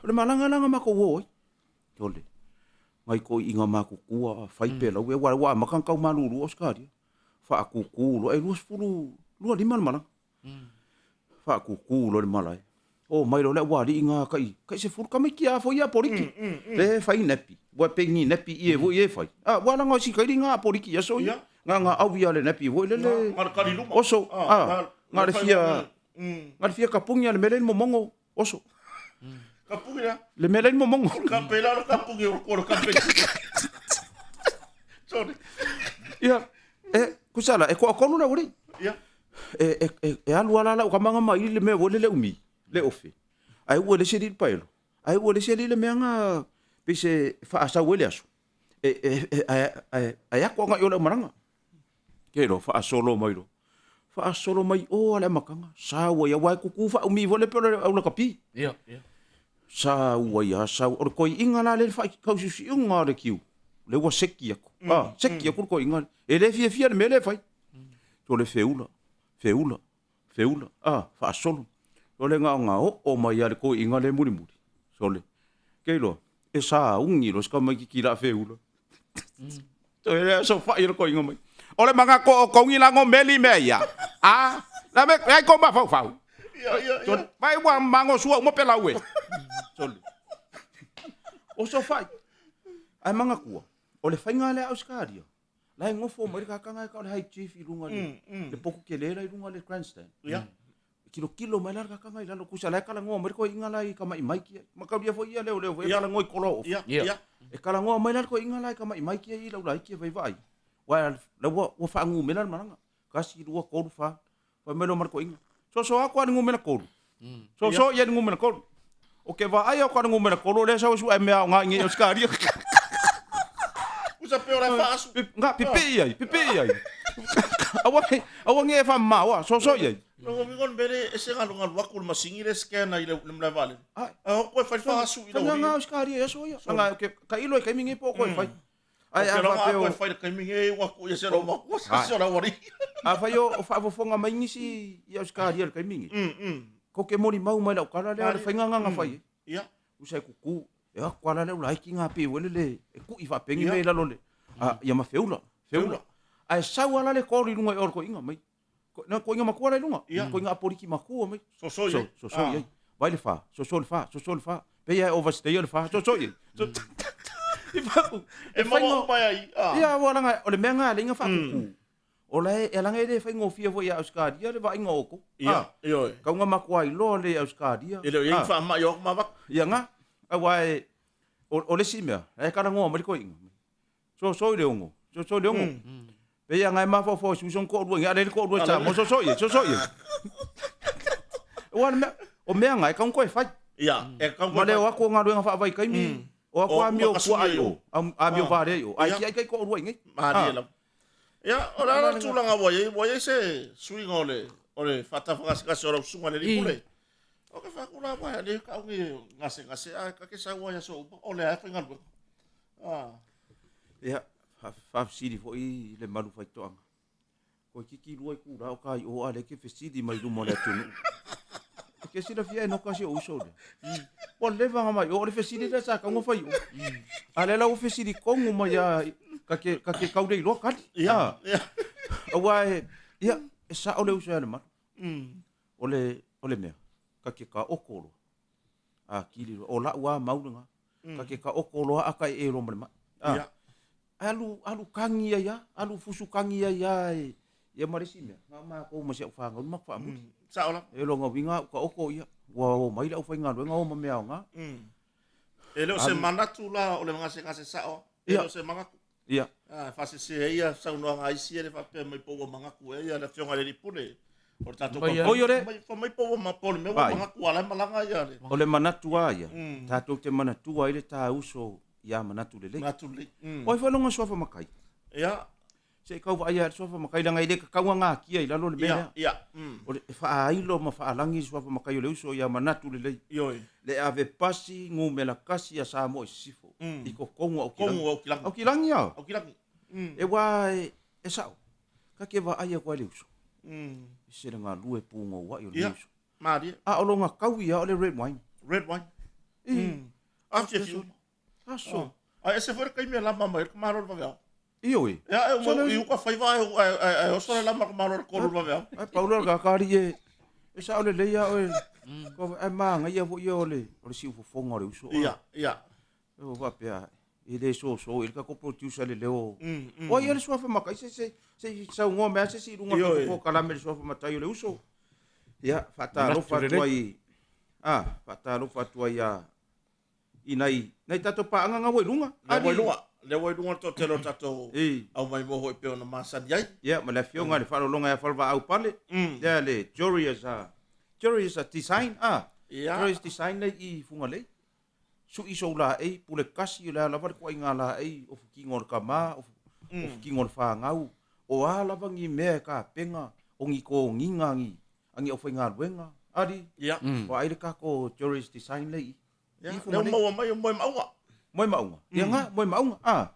Le malanga langa mako woi. Tole. Mai ko inga mako kua fai pela we wa makan kau malulu Auskaria. Fa kukulo ai lus fulu. Lua di mana. Fa kukulo le malai. O mai lo le wa di inga kai. Kai se fulu ka mai ki a fo ia poriki. Le fai nepi. Wa pengi nepi ie vo ie fai. Wa langa si kai nga poriki ya so ia. Nga au via le nepi vo le le. Oso. Ngare fia kapungi le mele momongo oso. Kapungi ya. Le mele momongo. Kampela lo kapungi o kampela. Sorry. Ya. Kusala e ko na wori. Ya. Alu ala o kamanga mai le me wole le umi. Le ofe. Ai wo le sedi paelo. Ai wo le sedi le menga pise fa asa wele aso. Ai ko nga yo le maranga. Kero fa solo mai lo. Fa solo mai o ala makanga sa wa ya wa ku fa umi vole pero au na kapi ia sa wa ya sa o ko inga la le fa ka si unga le kiu le wa seki ko seki ko inga e le fia le mele fa to le feula fa solo o le nga o mai ya ko inga le muri so le ke lo e sa ungi lo ska mai ki la feula to le so fa ir ko inga mai ole manga ko ngi la ngo meli me ya la me ai ko ma fau Ia. vai wa mango sua mo pela we sole o so fai ai manga ku ole fai nga le Auskaria la ngo fo mo ka kanga ka le hai chief I lunga le poku ke le lunga le grandstand Ia. kilo mai la ka kanga I la ku sa la ka ngo mo ko inga lai ka mai ki ma ka dia fo ia le ka ngo kolo Ia. e ka ngo mai la ko inga lai ka mai ki I la lai ki vai wa la wa fa ngu mena maranga kasi dua ko fa melo mar ko inga so ako ngu mena ko so ia ngu mena ko o ke va ai ako ngu mena ko le sa su me nga ngi Auskaria Usa peor a fasu. nga pipi ai awa nge fa ma wa so ia No mi gon bere ese ngalo ngalo wakul masingi le scan ai le vale. Ko fa fasu I nga Auskaria so ia nga ke ka ilo ka mingi po ko fa ai a fa ka mingi wa ku ia se ro ma ku sa la wari. A fa yo fa fonga mai ngisi I Auskaria ka mingi. Ko ke mori mau mai la kala le fa nga fa ia. Ia. Usai kuku. E kala le la ki nga pe wele le ku I fa pengi me la lole. Ia ma feula. Ai sa wala le ko ri lunga or ko inga mai. Na ko inga makua le lunga. Ko inga poriki makua mai. So ia. Vai le fa. So le fa. Pe ia overstay le fa. So ia. E mo mai ai. Ia wala nga o le menga le inga fa kuku. O le e langa ele fai ngofia vo ia Auskaria le vai ngoko. Ia. Ka nga makua I lo le Auskaria. Ele ia fa ma yo ma bak. Ia nga. Ai o le simea. E kana ngo mai ko inga. So le ongo. So le ongo. Pe ia nga ma fo su son ko ruanga le ko ruanga mo so ia. O mea nga e ka ko e fai. Ia. E ka Ma le wa ko nga ruanga fa vai kai mi. O ko amio ko ai o. Amio vare o. Ai ki ko ruanga. Ma la. Ya, ora tulanga voye se swing ole fata fanga se ora sunga le kule. O ke fa kula wa le ka ngi ngase ka ke sa wa ya so ole a finga. Ya, fa sidi fo I le malu fai toanga. Ko ki luai ku ra o kai o ale ke fesidi mai lu mo le tunu. Ke sida fia no kasi o so. O le va mai o le fesidi le sa ka ngo fai. Ale la o fesidi ko ngo mai ya ka ke kaure I lo ka. Ia. Wa ia sa ole usa le ma. Ole me. Ka ke ka okolo. Kili o la wa maunga. Ka ke ka okolo a kai e ro ma. Ia. Alu kangi ya, alu fusu kangi ya. Ya marisi me. Ma ko masih ufanga, mak fa mu. Saola. Elo ngawinga ka oko ia. Wa mai la ufainga lo ngao mamea nga. Ele se manatu la o le ngase sao. Ele se mangaku. Ia. Fase se ia sa no nga isi ele fa pe mai po mangaku ia la fionga le pule. O tato ko. O yore. Mai po ma pole me mangaku ala malanga ia le. O le manatu ia. Tato te manatu ile ta uso ia manatu le. Manatu le. O fa longa sofa makai. Ia. Se kau va ia sofa makai langa ile ka kau nga kia ila lo le mea. Ia. O le fa ailo ma fa alangi sofa makai le uso ia manatu le. Ioi. Le ave pasi ngu mela kasi ya sa mo sifo. Iko kongu au kilangi. Au kilangi ya. Au kilangi. E wa e sao. Ka ke va ai ko le uso. Se nga lue pungo wa yo le uso. Mari. O lo nga kau ia o le red wine. Red wine. After you. Aso. Ai se for kai me la mama ko maro va. Iyo e. Ya mo eu ko fai vai o so la mama ko maro ko va. Ai paulo ga kari e sa o le leia o ko e manga ia vo yo le o le si fu fonga le uso. Ia. O va pe ile so il ka ko producer le leo. O ia le so fa makai se sa ngo me se si runga ko kala me so fa matai le uso. Ia fata lo fa tuai. Fata lo fa tuai ya. Inai tato pa anga ngawai lunga. Le wai lunga to telo tato au mai mo hoi peo na masani ai. Ia, ma le fionga le wharo longa e whalwa au pale. Ia le Jory's design. Jory's design nei i funga lei. Su iso la ei, pule kasi la lava le kua inga la ei, o fukingo le kama, o fukingo le whangau. O a lava ngi mea ka penga, o ngi ko nginga ngi, angi o whainga luenga. Ari, o aile ka ko Jory's design lei. Ia, leo maua mai o moi maunga. Moi maunga. Ia nga, moi maunga.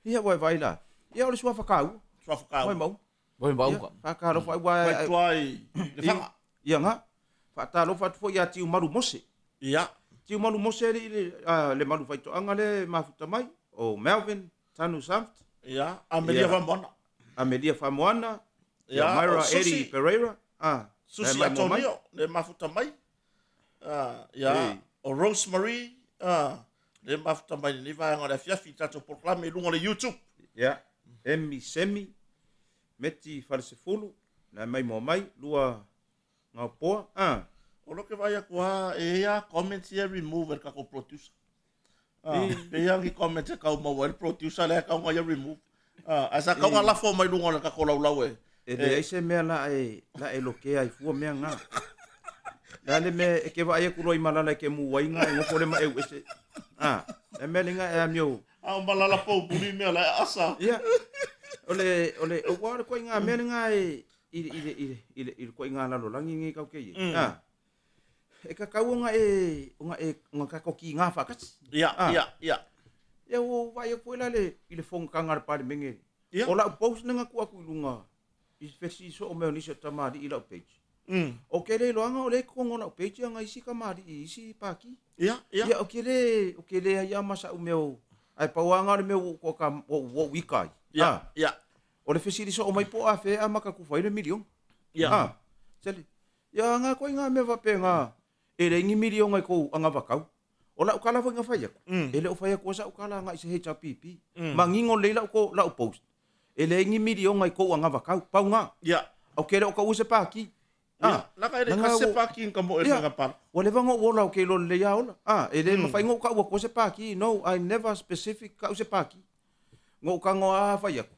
Ia wai vai la. Ia ole sua whakau. Moi maunga. Moi maunga. Whakaro whai wai. Mai tuai. Le whanga. Ia nga. Whatalo whatu ia tiu maru mose. Ia. Tiu maru mose le maru whaitoanga le mafuta mai. O Melvin Tanu Saft. Ia. Amelia Famoana. Amelia Famoana. Ia. Myra Eddie Pereira. Susi Antonio. Le mafuta mai. Ia. O Rosemary, le mafuta mai ni vai ngora fiafi tato proclame lunga le YouTube. Ya, Emmy Semi, Meti Falsefulu, na mai mo mai, lua ngau poa. O loke vai akua comments here remove ka ko producer. Pe yang comment ka o mau producer le ka ngai remove. Asa ka ngala fo mai lunga ka ko lau e. E se me la e loke ai fu me nga. Dale me ke va ai ku roi malala ke mu wainga ngo ko le ma e ese. E me linga e amio. Malala po buri me la asa. Ia. Ole o wa ko inga me linga i ko inga la lo langi ngi ka ke. E ka ka nga ka ko ki nga fa ka. Ia. E o vai ko la le ile fong ka ngar pa menge. Ola post nga ku aku lunga. I fesi so o me ni se tamadi ila page. O kele loanga o le kongo na page nga isi kamari isi paki. Ia. O kele ya masa o meu. Ai pauanga le meu ko ka o wikai. Ia. O le fesiri so o mai po afe a maka ku fai le milion. Ia. Sele. Ya nga ko nga me va penga. E le ngi milion ai ko anga vakau. O la ukala fa nga fai ko. Ele o fai ko sa ukala nga ise hecha pipi. Mangingo le la ko la post. Ele ngi milion ai ko anga vakau. Paunga. Ia. O kele o ka use paki. La ka ele ka se paki ka mo e nga par. O le vanga o la ke lo le ya ola. Ele ma fai ngo ka o ko se paki. No, I never specific ka se paki. Ngo ka ngo a fai ko.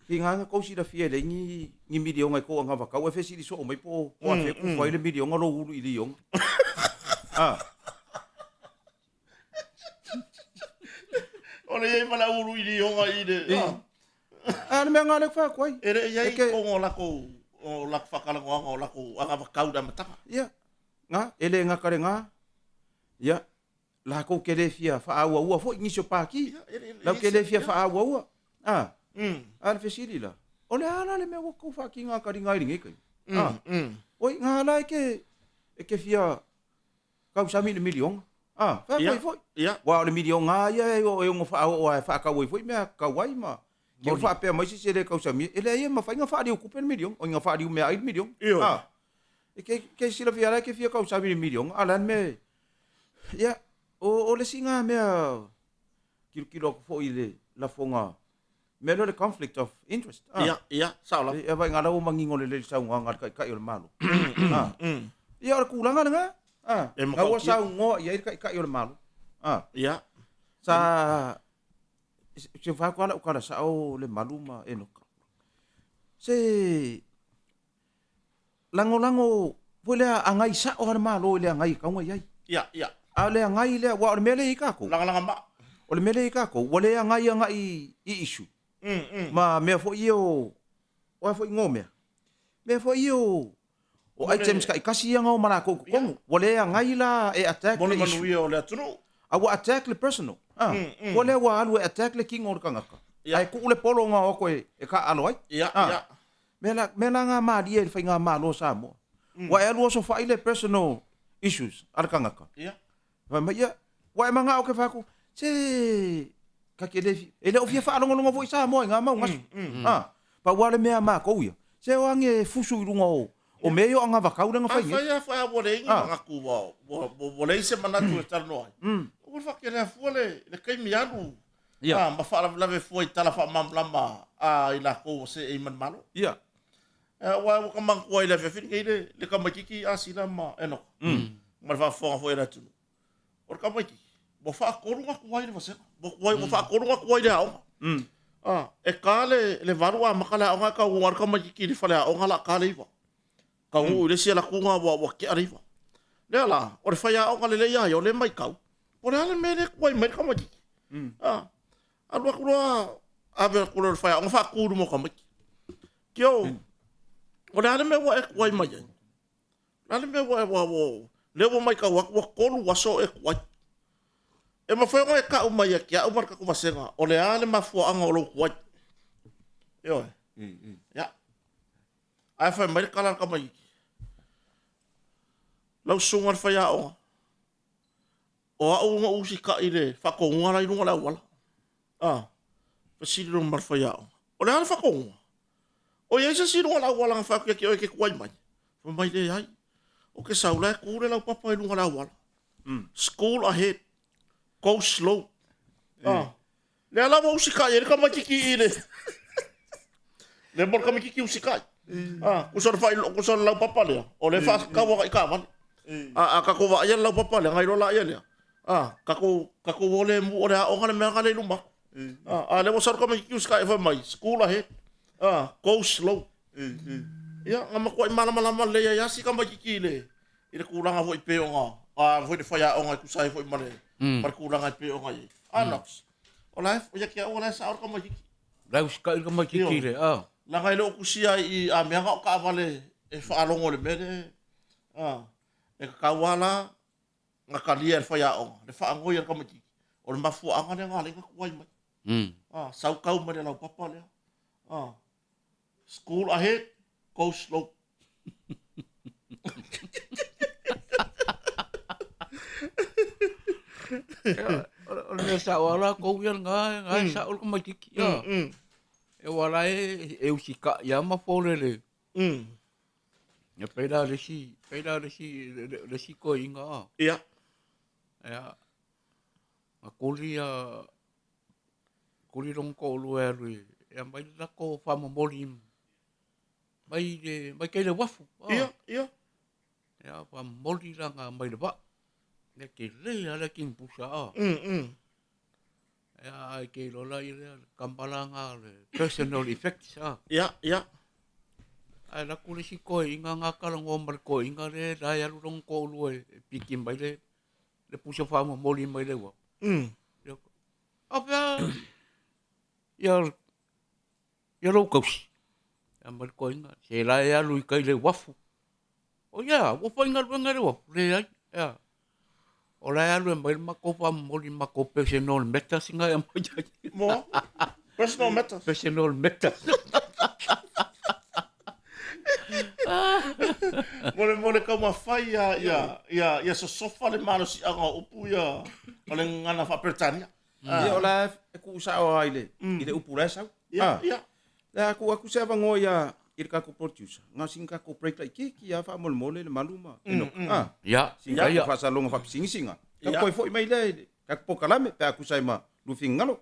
Ki nga ko si da fie le ngi milion ai ko nga va ka o fe si so o mai po o fe ku fai le milion lo ulu i lion. O le ye mala ulu i lion ai de. Me nga le fa ko ai. Ere ye ko ngo la ko o la whakala ngoanga o la ko anga wakau da mataka. Ia. Nga, ele nga kare nga. Ia. La ko kere fia wha aua ua fo ingisio paki. La kere fia wha aua ua. Ala fesiri la. O le ala le mea wako whaki nga kari ngai ringi kai. Oi, nga ala eke fia kau sami le milion. Foi. Ia. Wa le milion nga ia o e ngo wha aua wha kawai foi mea kawai ma. Ke fa pe mai se le causa mi ele ia ma fa nga fa dio kupen million o nga fa dio me ai million e ke sila via ke fia causa mi million alan me ya o le singa me kilo ko fo ile la fonga melo le conflict of interest ia saula e vai ngala o mangingo le sa nga kai o malo ia ora kulanga nga nga o sa ngo ia kai o malo ia sa se fa ko ala ukara sa o le maluma eno se lango pole angai sa o malo le angai ka ngai ia ale angai le wa mele ika ko langa ma o le mele ika ko wale angai i issue ma me fo io o fo ngome me fo io o items ka kasi nga o mana ko wale angai la e attack le issue issue o le tunu awa attack le personal wale wa alu attack le king o kanga ai ku le polo nga o ko e ka alo ai ia mela nga ma di e fa nga ma lo sa mo wa alu so fa ile personal issues ar kanga ia ma ia wa manga o ke fa ku se ka ke ele o fia fa longo vo sa mo nga ma ngas pa wale me ma ko ia se o ange fusu i runga o me yo anga va ka nga fa ia fa bole nga ku bole se mana tu tar no o fa ke le fole le kai mi anu ma fa la ve foi tala fa mam lama ila ko se e man malo ia wa ka man ko ile fe fin ke le ka makiki asila ma eno ma fa fo era tu or ka makiki bo fa ko nga ko ile você bo fa ko nga ko ile ao e kale le varua makala o nga ka war ka makiki le fala o nga la kale iwa ka u le sia la ku nga wa ke arriva le la or fa ya o nga le ya yo le mai ka por ale me le ko mai ka makiki alwa ku ave ku le fa ya o fa ku mo ka makiki kyo o le ale me wa mai ale me wa le wo mai ka wa ko lu wa so e kwa e ma foi e ka uma ia kia umar ka kumasenga o le ale ma fo anga o lo kwa yo ya ai foi mai kala ka mai lau sunga fa ya o nga usi ka ile fa ko ngala i ngala wala fa si ro mar fa ya o le ale fa ko o ye se si ngala wala fa ke ke kwa mai fa mai le ai o ke saula ku le lau papa i ngala wala school ahead go slow. Le ala mo usika ye ka makiki ile. Le bor ka makiki usika. Usor fa usor la papa le. O le fa ka wa ka man. Ka ko wa ye la papa le ngai lo la ye le. Ka ko wole mu o le o ngale me ngale lumba. Le mo sor ka makiki usika e fa mai school ahead. Go slow. Ya ngama ko mala le ya si ka makiki le. Ile kuranga fo i pe nga. Fo de fa ya o ngai ku sai fo i male. Perkurangan pe o ngai anox o life o ya kia o la sa or ka makiki la uska ka makiki le la ngai lo kusia i a me nga ka vale e fa longo le mele e ka wala nga ka lia fa ya o le fa ngoi ka makiki o le mafu anga le nga le ka kuai mai sau kau mai la papa le school ahead go slow le sa wala ko yan nga sa ul ko makiki e wala e usika ya ma fole le ya peda le si ko inga ya kuli rong ko lu ya mai la ko fa mo molim mai ke le wafu ya fa moli la nga mai le ba le ke le ala king pusa ya ke lo la ile kambalanga le personal effects ya ala kuli si ko inga nga ka ngo mar ko inga le da ya rong ko lu pikim bai le pusa fa mo moli mai le wa apa ya lo ko ya mar ko inga se la ya lu kai le wafu o ya wo fa inga le wa le ya ola ya lu mai makopa moli makope personal meta singa ya mo personal meta mole ka ma fai ya so sofa le malo si anga upu ya ole ngana fa pertania ya ola ku sa o ile upu la sa ya aku sa va ngoya irka ko producer nga singa ko break like ki ya fa mole le maluma ya singa fa salonga fa singa ka ko foi mai le ka po kalame pa ku sai ma fingalo.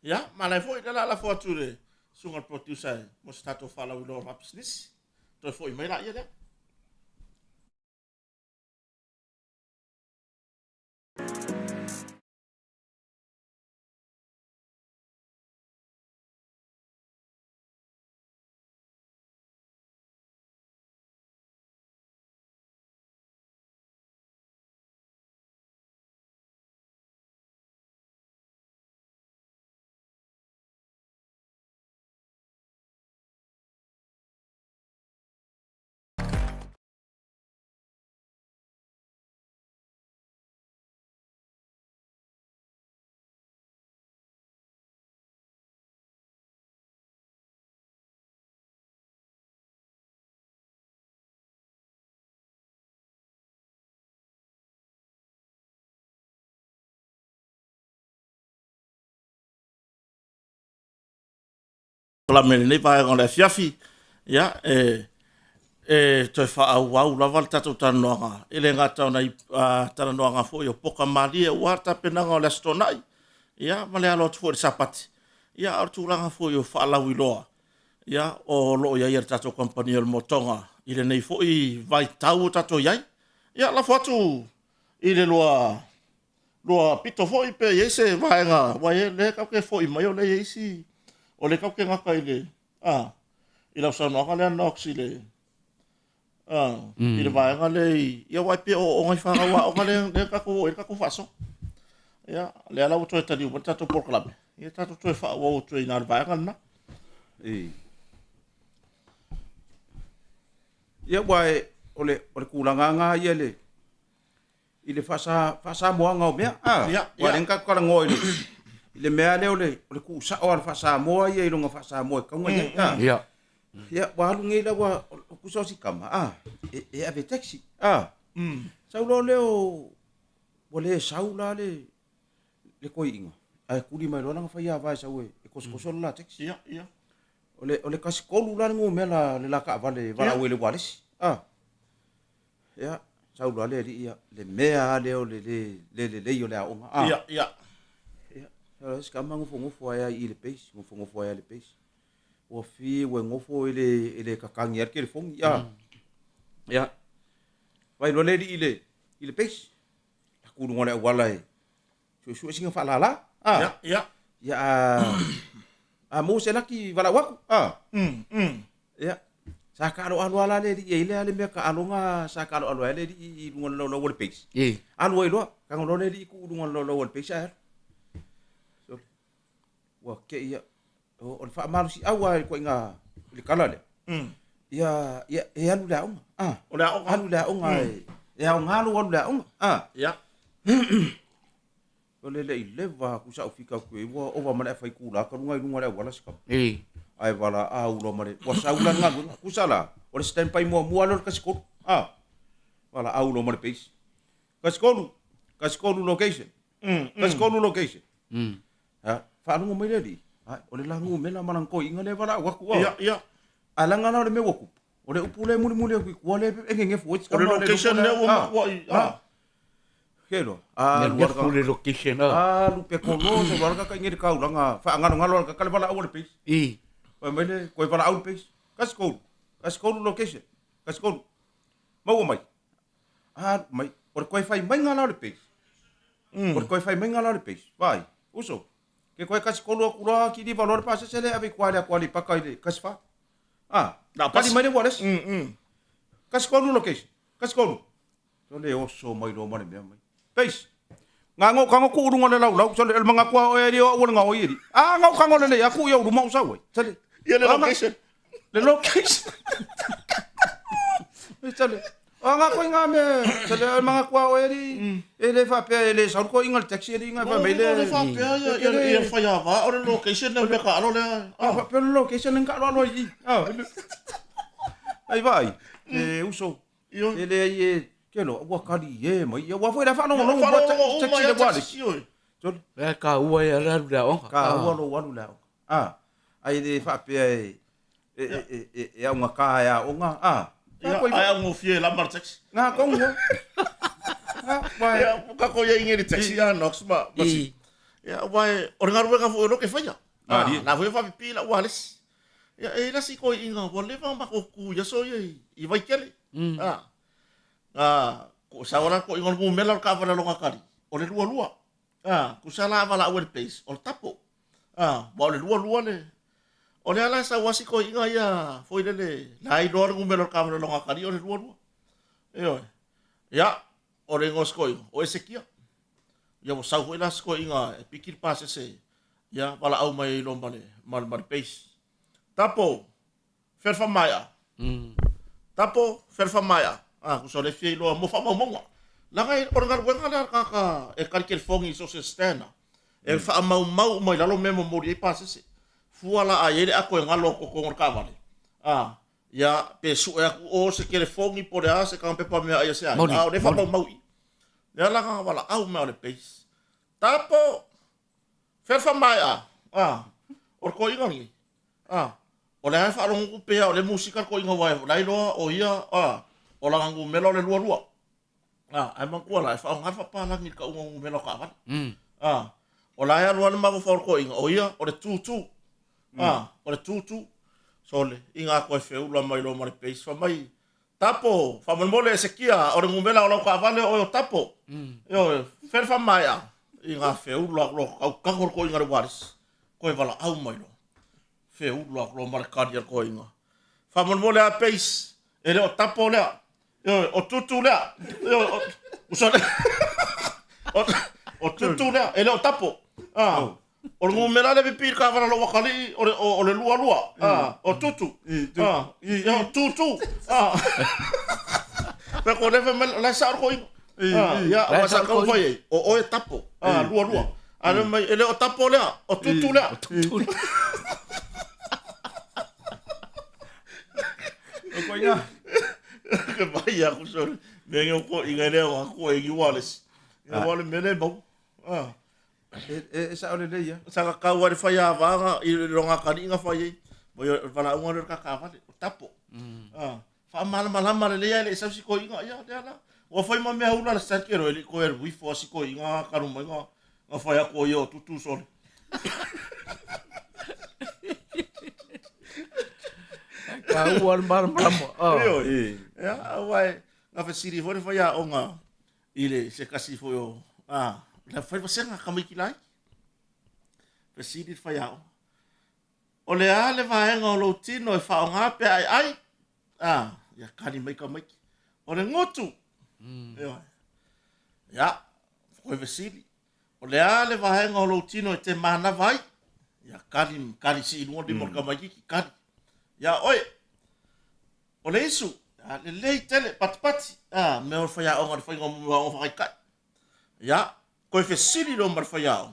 Ya, malai foi dala la foto le. Sungal producer mo stato fala wi lo business. To foi mai la ia le. La mele nei vai on la fiafi ya to fa au lava tatu tanoanga ele ngata na tanoanga fo yo poka mali e warta penanga la stonai ya male alo tu sapati ya artu langa fo yo fa la wiloa ya o lo ya yer tatu company el motonga ile nei fo I vai tau tatu yai ya la foto ile loa pito fo I pe yese vai nga vai le ka ke fo I mai o le yesi o le kau ke ngaka ile ila sa no ka le nox ile ile vai nga le ia wai pe o ngai fa wa o ka le ka ko faso ya le ala to tadi o tato por club ia tato to fa o to ina vai nga na ia wai ole kulanga nga ia le ile fasa moanga o mea wa renka ka ngoi le mea leo le ku sa o fa sa mo ia I longa fa sa mo ka ngai ya wa lu ngai la wa ku so si kama e ave taxi sa lo leo le saula le ko ingo ai ku di mai lo nga fa ia va sa we ko so la taxi ya ole ka skolu la ngo me la le la ka vale va we le walis ya sa lo le le mea leo le yo le onga ya Skama ngofo ya I le peixe, ngofo ya le peixe. O fi we ngofo ele kakangi arke le fong ya. Ya. Vai lo le ile peixe. Aku ngole wala e. Su singa fa la. Ya. Ya mo se laki wala waku. Ya. Saka alo ala le ile ale me ka alonga saka alo ale di ngol lo le peixe. Alo lo ka ngol le ku ngol lo le peixe. Wa ke ia o fa malu si awa ko inga le kala le ia alu la unga o la alu la unga ia unga alu la unga ya o le va ku sa fika ku e wa o va mana fa ku la ka lunga le wala ska ai wala au lo mare wa sa ula nga ku sala o le stand pai mo alo ka skolu wala au lo mare peixe ka skolu location ka skolu location fa no mai le o le langu me la manang ko inga le wala waku ya alanga na le me waku o le upule muli ku le engenge fo o le location le wa kelo le upule location lu pe ko no so warga ka ngir ka ulanga fa ngalo ka le wala o le page o me le ko wala au page ka skolu location ka skolu mau mai mai por ko fai mai ngalo le page por ko fai mai ngalo le page vai uso ke koe kasi kolo kura ki di valor pa se le ave kwali pakai le kasfa na pali mai wales kasi kolo location kasi kolo so le oso mai lo mane mai pais ngango kango ku urunga le lau so le manga kwa o eri o nga o eri ngau kango le aku yo rumau sa we sale ye le location sale nga ko nga me sale manga kwa o eri ele fa pe ele sa ko ingal taxi eri nga fa mele fa pe ya fa ya va o location le ka alo le fa pe location le ka alo yi ai vai uso ele ye kelo wa kali ye mai ya wa foi da fa no taxi le wa so le ka ua ya la ka ua lo wa la ai de fa pe e nga ka ya onga ai ngo fie la martex nga kongo ka ko ye ngeri taxi ya nox ma Ya wai o ngaru ka fu no ke faya. Na fu fa pila wales. Ya la si ko inga wole va ma ko ku ya so ye I vai kele. Ko sawana ko ingon mu mela ka vala longa kali. O le lua. Ku sala vala wer pace o tapo. Ba le lua le. O le ala sa wasi ko inga ya foi le. Lai dor mu mela ka vala longa kali o le lua. Ya o le ngos ko o esekia. Ya mo sau ila sko inga pikir pas se ya wala au mai lomba le mal pace tapo ferfa maya tapo ferfa maya ku so le fie lo mo fa mo la ngai organ wenga la ka e kalkel fongi so se stena e fa mau mai la lo memo mo di pas se fuala a yele ako ngalo ko ngor ka vale ya pesu e o se kere fongi por a se kan pe pa me ya se o le fa mau ya la ka wala au me le pace tapo ferfa maya or ko inga ni o le fa ro ku pe o le musical ko inga wai lai lo o ia o la ngu melo le lua ai man ko la fa nga fa pa la ni ka ngu melo ka van o la ya lo ma fa ko inga o ia o le tutu o le tutu so le inga ko fe u la mai lo ma le pe fa mai tapo fa mo le sekia o le ngu melo o ka vale o tapo yo ferfa maya inga feu lo au kangor ko inga waris ko vala au mai lo feu lo marcar ko inga fa mon mole a pace ele o tapo le o tutu le usale o tutu le ele o tapo o ngumela le pipir ka vala lo wakali o le lua o tutu o tutu pe ko le la sa ko ya wasa ko foi o e tapo lua ana mai ele o tapo le o tutu le o ko ia ke vai ya ko so venga ko ingere ko e wales e wale mele bo sa ole le ia sa ka wa fa ya va I ronga ka dinga fa ye bo yo vala un ka ka va o tapo fa mal le ya le sa si ko inga ya la o foi ma mea ula sa kero ele ko er wi fo si ko inga karu mai nga fa ya ko yo tutu sol ka uan mar ya wai nga fa siri fo fa ya onga ile se kasi fo yo la fa se nga kamikilai fa siri fa ya o le ale va nga lo tino e fa nga pe ai ya kani mai ka mai o le ngotu ya foi vesili o le ale va henga lo tino te mana vai ya kali si no di morka mai ki kali ya oi o le isu le le tele pat me o fa ya o fa o fa ka ya ko vesili lo mar fa ya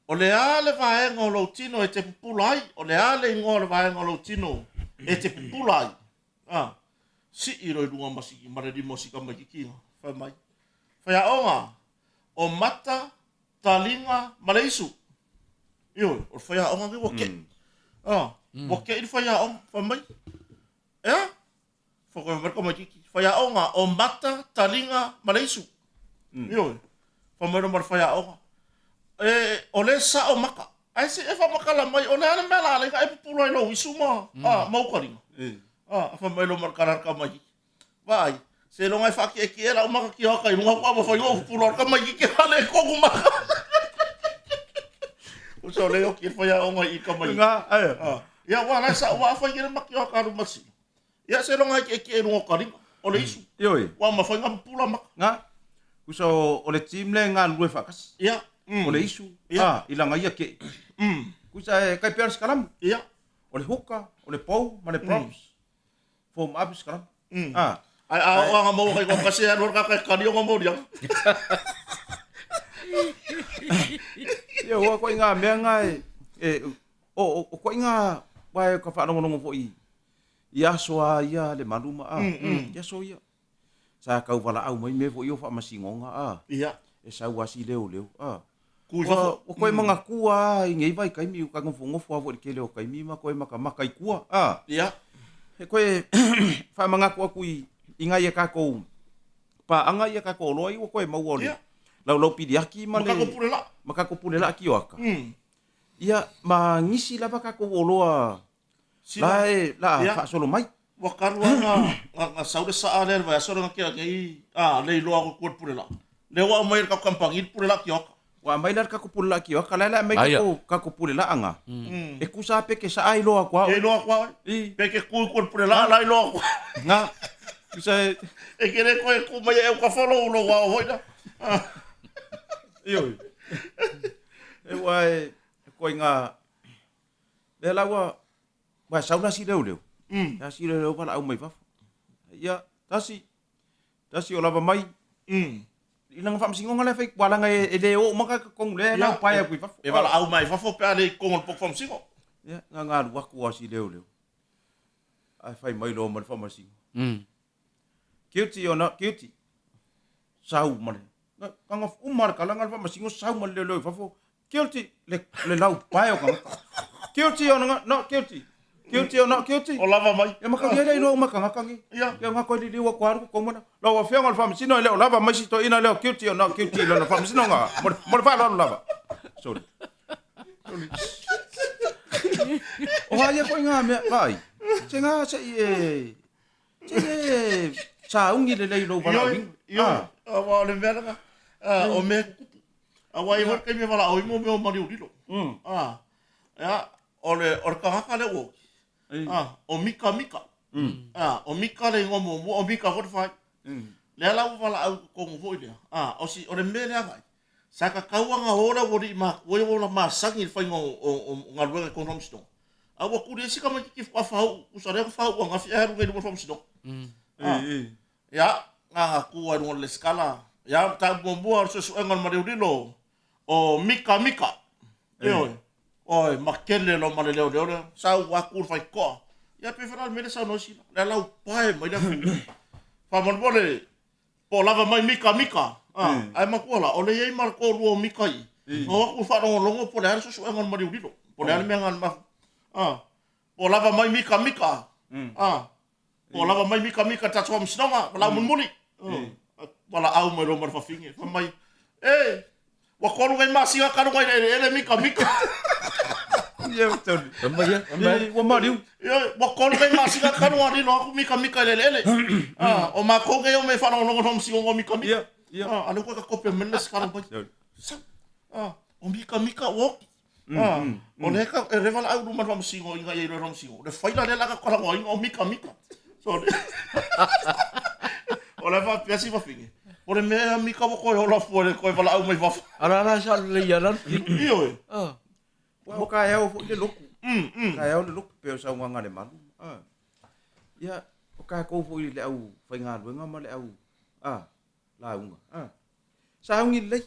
o le ale va henga lo tino te pulai o le ale ngor va henga lo tino te pulai si iro dunga masiki mare di musika makiki fa mai fa ya onga o mata talinga malaisu yo o fa ya onga ki woke woke il fa ya on fa mai fa ko merko makiki fa ya onga o mata talinga malaisu yo fa mai no mar fa ya onga o le sa o maka ai se e fa maka la mai o le ana mela le ka e pulai lo isuma mau karinga fa mai lo marcar ka mai vai se lo ngai fa ki e la uma ki ha kai mo fa fa yo pulor ka mai ki ale ko kuma o so le o ki fa ya o ngai ka mai nga ya wa la sa wa fa ki ma ki ha ka ru masi ya se lo ngai ki no ka ri o le isu yo wa ma fa ngam pula ma nga kuso o le team le nga lue fa kas ya o le isu ila ngai ke kusa kai per skalam ya o le huka o le pou ma le props form up skalam ai nga mo kai ko kasi an ka ka dio mo dia yo wa ko nga me nga o ko nga wa ka fa no no fo ia soa ia le maluma ia so ia sa ka wala au mai me fo yo fa masingonga ia e sa wasi leo ku o ko manga kua ngei vai kai mi ka ngofo fo ke leo kai mi ma ko maka kai kua ia he ko fa manga kua kui inga ia ka ko pa anga ia ka ko loi o ko mau ole lau pidiaki ma le Makako pule la ki waka. Ia mangisi lava kako oloa. La fa solo mai. Wakarua nga saude sa ale va so nga kia ngai le lo ko ko pule la. Le wa mai ka kampangi pule la ki waka. Wa mai la kako pule la ki waka la mai kako pule la anga. E kusa pe ke sa ai lo kwa. E lo kwa. Pe ke ku pule la la lo kwa. Nga. Kusa e kere ko e ku mai e ka follow lo wa hoida. Yo. E wai ko nga le la wa sauna si leo. Ya si leo pala au mai fa. Ya tasi o lava mai. Ilang fa msingo ngale fai wala ngai e leo maka kong le na pa ya kui fa. E wala au mai fa fo pa le kong pok fa msingo. Ya nga wa ku si leo. Ai fai mai lo man fa msingo. Guilty or not guilty. Sau man. Kanga umar kalanga fa msingo sau man le fa fo. Guilty le lau pa ya kanga. Guilty or not guilty. Guilty or not guilty? O lava mai. E maka ia ilo maka ngakangi. Ia ngako li liwa kwaru ko mona. La wa fianga fa msino le lava mai sito ina le guilty or not guilty le fa msino nga. Mo fa la lava. Sorry. O ha ia ko nga me vai. Senga se sa ungi le lo bala wing. Ia. Wa le vera. O me wa i ke me bala o mo me mari udilo. Ya ole kaka le wo. O mika. O mika le ngomo o mika hot fai. Le la wala au ko ngo foi le. O si o le mele ngai. Saka kauanga ora wori ma wo wala ma sangi fai ngo o ngalwe ko nom sto. A wo ku si kama ki fa fa u sa re fa u nga fi eru ngai mo fam sto. Ya nga ku wa le skala. Ya ta bombo ar so ngal ma dilo. O mika. Oi, makele lo male leo. Sa wa ku fai ko. Ya pe final mele sa no si. La lau pai mai da. Fa mon bole. Po lava mai mika. Ai makuala o le ei mar ko ruo mika i. O ku fa no longo po le so ngal ma dilo. Po le me ngal ma. Po lava mai mika. Po lava mai mika ta so msnonga, la mun muli. Wala au mai lo mar fa finge. Fa mai. Wa ko ngai masinga ka ngai ele mika. Iya betul. Kembali. Wa mariu. Ya, wa ko ngai masinga ka ngai lo mika ele. O ma ko ngai o me fa no ngom si ngom mika. Iya. Anu ko ka kopia menes ka ngai. O mika wo. O le ka reval au rumah rom singo inga ye rom singo. Le faila le la ka ko ngoi o mika. So. O le fa piasi fa finge. O le me mika wo ko la fo le ko vala au mai va. Ara sa le yaran. Iyo. Wa ka ya o le loku. Ka ya o le loku pe sa nganga le malu. Ya o ka ko fo le au fa nga lu nga ma le au. La unga. Sa ungi le.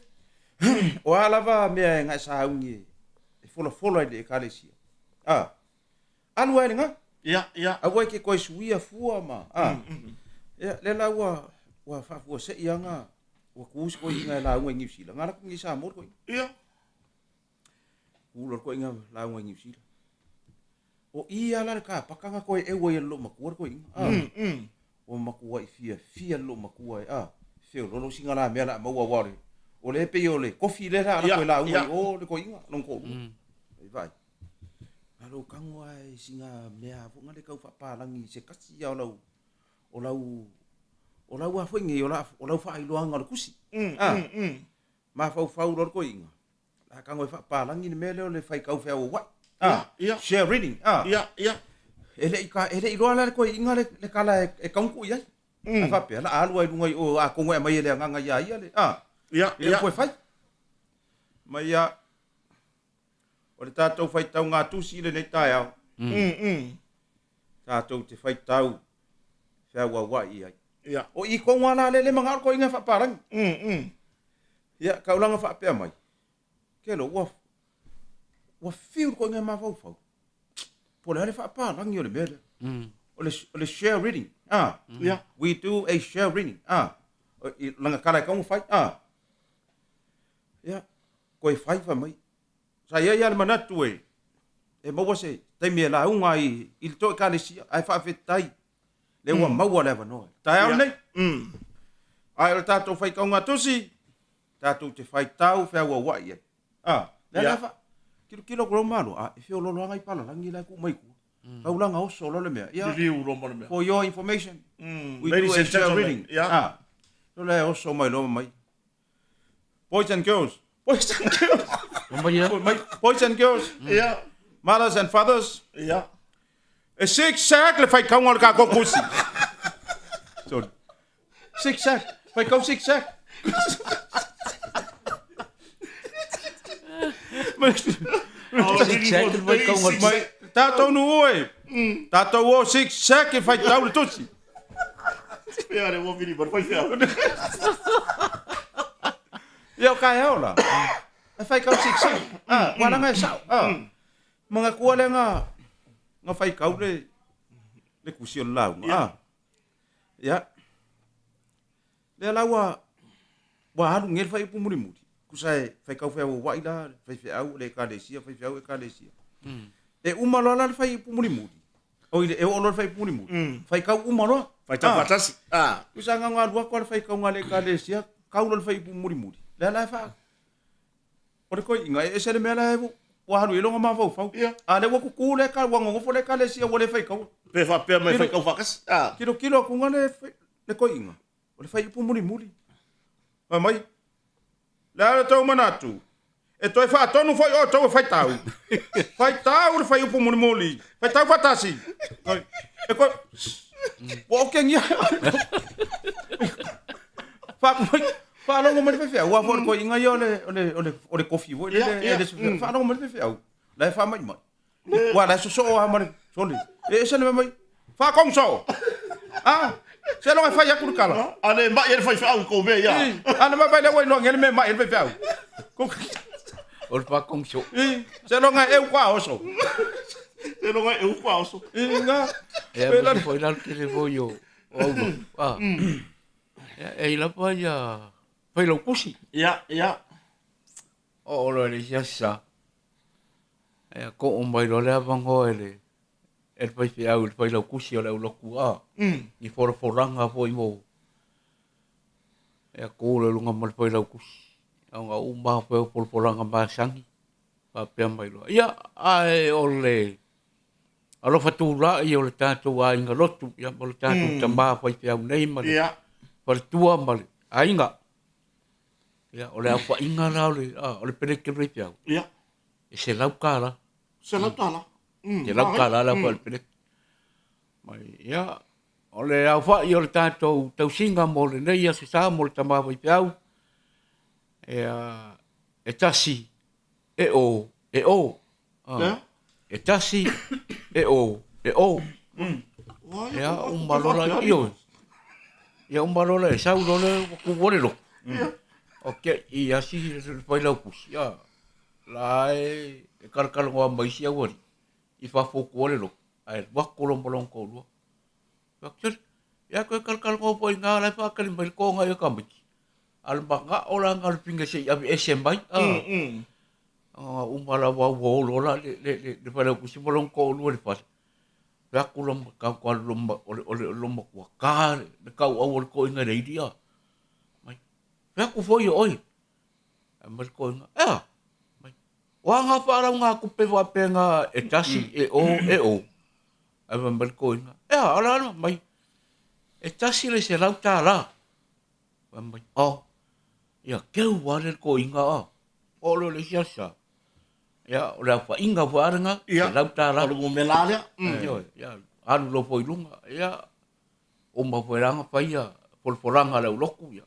O ala va me nga sa ungi. Fola de kalesia. Alu ai nga. Ya. Awai ke ko suia fua ma. Ya le la wa fa fua se ianga. Wa kus ko inga la unga ngipsi la. Ngara ko ngi sa mo ko. Iya. Ulor ko inga la unga ngipsi. O ia la ka pakanga ko e wo lo makuar ko inga. O makuai fia lo makuai. Feo lo singa la me la ma wa re. O le pe yo le kofi le la ko la unga o le ko inga non ko. Vai. Alo kango ai singa mea fu ngale kau fa palangi se kasi ya o lau a fwengi o lau fa iloanga o kusi. Ma fa lor ko inga. La kango fa palangi ni mele o le fai kau fa o wa. Share reading. Ya. Ele iloanga ko inga le kala e kangu ya. Fa pe la alu ai lungai o a kongo e mai le nganga ya le. Ya ko fai. Mai ya o le tātou whaitau ngā tūsi le nei tai au. Tātou te whaitau whiaua wai ai. O i konga nā le mga arko inga whaparangi. Ia, kaulanga whapea mai. Kelo, wa whiu ko inga mawhau. Po le hale whaparangi o le mele. O le share reading. We do a share reading. Langa kara kaunga whai. Ia, koe whai wha mai. Saya ia manatu e maua se tai me la unga i to ka le si ai fa fetai le wa maua le no tai au nei ai o tato fai ka unga tosi tātou te whaitau whea ua wai e. Lea fa, kilo kuro maro, e whio lolo anga i pala, rangi lai ku mai ku. Kaulanga oso lolo mea. For your information, we do a share reading. So lea oso mai loma mai. Boys and girls. Boys and girls. Mothers and fathers. A 6-sack le whai kaunga le ka kokusi. So, 6-sack. Whai kau 6-sack. Tātou nu oe. Tātou o 6-sack e whai tau le tusi. Pea re mo vini par whai whia. Ia o kai hao la. E whai kau 6-sack. Waranga e sao. Mga kua le nga whai kau le kusi o lau. Ia. Le laua wa haru ngel whai upu muri muri. Kusai whai kau whai o wai la, whai au le kālesia, whai au e kālesia. E umaloa le whai upu muri muri. O ile e o lor whai upu muri muri. Whai kau umaloa. Whai tau whatasi. Kusa ngā rua kua le whai kau ngā le kālesia, kau lor whai upu muri muri. Le lai wha. O le koi inga e sere mea la hevo. Wa haru e longa maa fau. A le waku kū le ka, wa ngongofo le kālesia wa le whai kau. Pe whapea mai whai kau whakas. Kilo kunga le koi inga. O le whai upu muri muri. Mai. Le ara tau manatu. E toi whaatonu whai o tau e whai tau. Whai tau le whai upu muri muri. Whai tau whatasi. E koe. Wa oke ngia. Whaanongo mani whai whiau. Wa whai koe inga i o le kofi wo. Whaanongo mani whai whiau. Lai wha mai mai. Wa lai so o ha mani. Soli. E sene mai. Wha kong so. Se longa fai aku kala. Ale mai e fai au ko me ya. Ana mai le wai no ngel me mai e fai au. Ol pa kong so. Se longa eu kwa oso. Se longa eu kwa oso. Nga. E la foi la que le voy yo. E la pa ya. Fai lo kusi. Ya. O lo le ya sa. E ko mai lo le avango ele. El pai fiau, el pai lau kusi o lau loku a. Ni foranga foi mo. E a kōle lunga mal pai lau kusi. Au ngā umma foi o foranga māsangi. Pa pia mai loa. Ia, ai ole. Alo fatura i o le tātou a inga lotu. Ia, o le tātou tamā pai fiau nei mali. Ia. Pari tua mali. A inga. Ia, ole au fa inga rao le. O le pereke rei fiau. Ia. E se lau kāra. Se lau tāla. Te lau kāra la pa le pereke. Mai, ia, o le au whai o le tātou tausinga mo le nei a se sā mo le tamāwai piau. E tasi, e o. E tasi, e o. Ia, umalola i oi. Ia, umalola e sau lole ku wore lo. Ok, i asi le pai lau kusi. Ia, lai, e karakalangoa maisi au wari. I whafoku wore lo. Ai, wako lombolong ko lua. Bakter, ya koe kalkal ko po inga lai pa kalim bal ko nga yo kamiki. Al banga ola nga pinga se abi esembai. Umala wa wo lola le para ku si bolong ko lua le pas. Wako lom ka ko lom ko ka le ka o ko inga le dia. Mai. Wako foi oi. Amal ko nga. Mai. Wa nga para nga ku pe wa pe nga etasi e o. Ai mal ko inga. Ala mai. E tasi le se lau tā la. Mai. Ia keu wale ko inga a. Olo le siasa. Ia o le awha inga warenga. Se lau tā la. Olo mo melalea. Ia alu lo po ilunga. Ia o mawheranga pai a polporanga lau loku ia.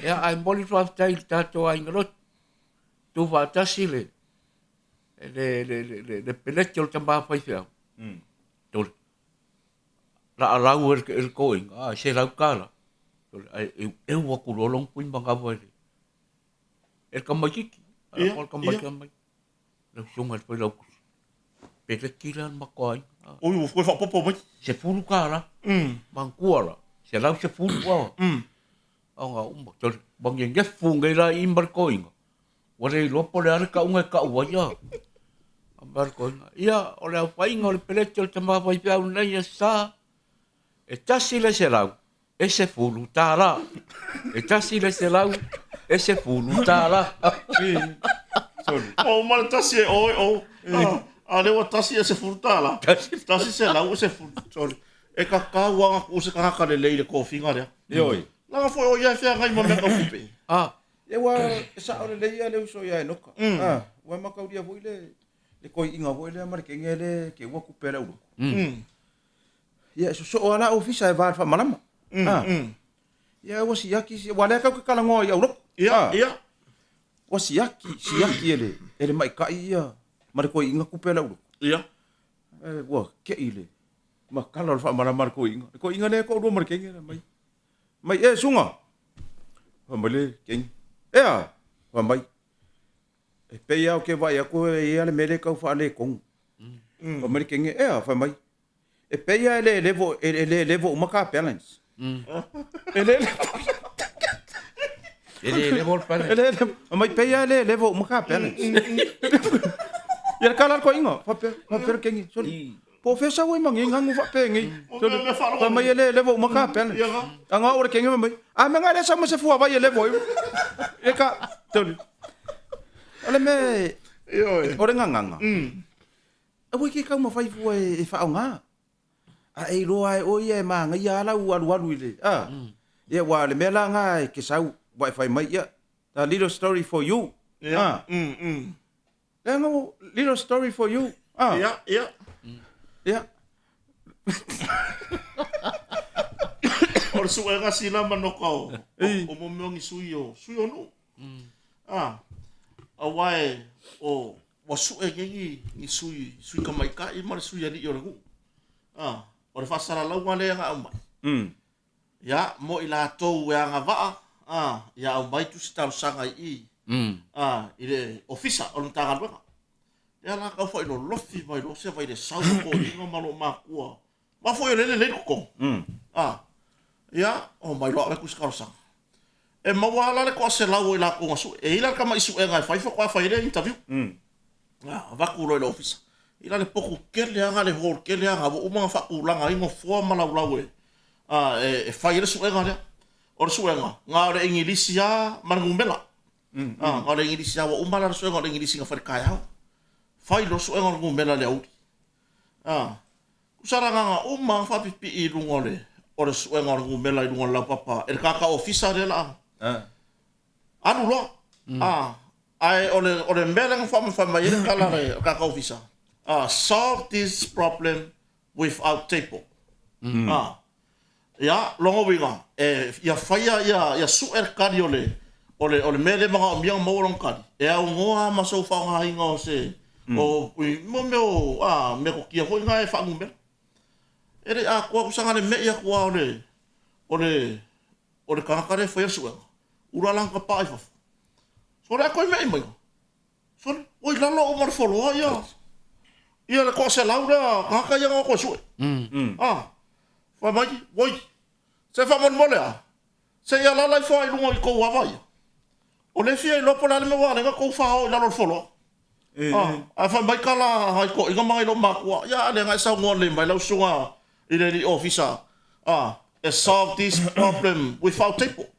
Ia ai moli whaftai tātou a inga lot. Tu wha tasi le. Le pelete o le tambā pai whiau. Tole. La alau el koing, se lau kala. Eu waku rolong pun banga wale. El kamakiki. El kamakiki. Lau sunga pai lau kusi. Pele kilan makoai. Oi, foi popo mai. Se fulu kala. Mangkuala. Se lau se fulu wa. Au nga umba. Tole. Bang yang gefu ngai la imbar koing. Wale lopo le arka unga ka uaya. Ambar koing. Ia, ole au painga ole pelete ole tamba pai piau nei e sa. E tasi le se lau, e se fulu tā rā. E tasi le se lau, Ese fulu tala. O mal tasi o. Ale wa tasi ese furtala. Tasi se la use fur. Sorry. E ka wa ku se ka ka le le ko finga le. Yoi. La foi o ia fe ngai mo me ka kupe. E wa sa o le ia le so ia noka. Wa makauria foi le koi inga foi le mar ke ngele ke wa kupela u. Ya so ala ofisa e va fa malama. Ya wa siaki wa le ka kala ngo ia u. Ia. Wa siaki ele mai ka ia. Mar koi inga kupela u. Ia. Wa ke ile. Ma kala fa malama ko inga. Ko inga le ko ro mar ke ngele mai. Mai sunga. Wa male king. Wa mai. E pe ia o ke vai ako e ale mele ka fa le kong. Wa male king fa mai. E pe ia ele levo uma ka balance. Ele levo balance. Ele mai pe ia ele levo uma ka balance. Ia kala ko inga fa pe king. Professor we mangi ngangu fa pengi. Fa mai ele levo uma ka balance. Anga ore king mai. Menga le sama se fu vai ele levo. E ka toni. Ole me ore nganga. Awe ke ka mo fai fu e fa nga. E roa o ia ma nga ia la alu ile. Ia wa le mela nga ke sau wifi mai ia. A little story for you. Lengo little story for you. Ja. Or suenga sila manoko. O mo mongi suyo no. Awai o wasu ngi ni sui ka mai ka I mar sui ali yoru. O le fasara lau ngale nga au mai. Ya mo ila tou ya nga va. Ya au mai tu sta sanga I. Ile ofisa on tanga luka. Ya la ka fo ino lofi mai lo se vai de sau ko ingo malo makua. Ma fo le ko. Ya o mai lo ku ska sanga. E mawala le ko se lau ila ko ngasu. E ila ka mai su e ngai fai fo kwa fai le interview. Va ku lo le ofisa. Ila le poku kele anga le hol kele anga o mga fakulanga ingo fo malaulau e fai le suenga le o suenga nga le ingilisia mangumbela nga le ingilisia wa umala suenga le ingilisia nga farkaya fai lo suenga ngumbela le au kusaranga nga umma fa pipi I lungole o suenga ngumbela I lungole la papa e kaka ofisa le la anu lo ai ole mbele nga fa mai kala le kaka ofisa solve this problem without table. Ya, longo winga. Ya faya ya suer kadi ole mele mga miang maurong kadi. E au ngoa maso fa nga hinga se. O mo me ko kia ko nga e fa ngumbe. Ere ko sanga le me ya ko ole kakare fa suer. Ura lang ka pa fa. So ra ko me mai. So oi lalo o mar folo ya. Ia le ko se laura kaka ia ko su. Fa mai, woi. Se fa mon mole. Se ia la lai fa I lungo I ko wa vai. O le fia I lopo la le me wa le ko fa o la lo folo. Fa mai kala hai ko inga mai lo makua. Ya le ngai sa ngole mai lo sunga I le officer. Solve this problem without table.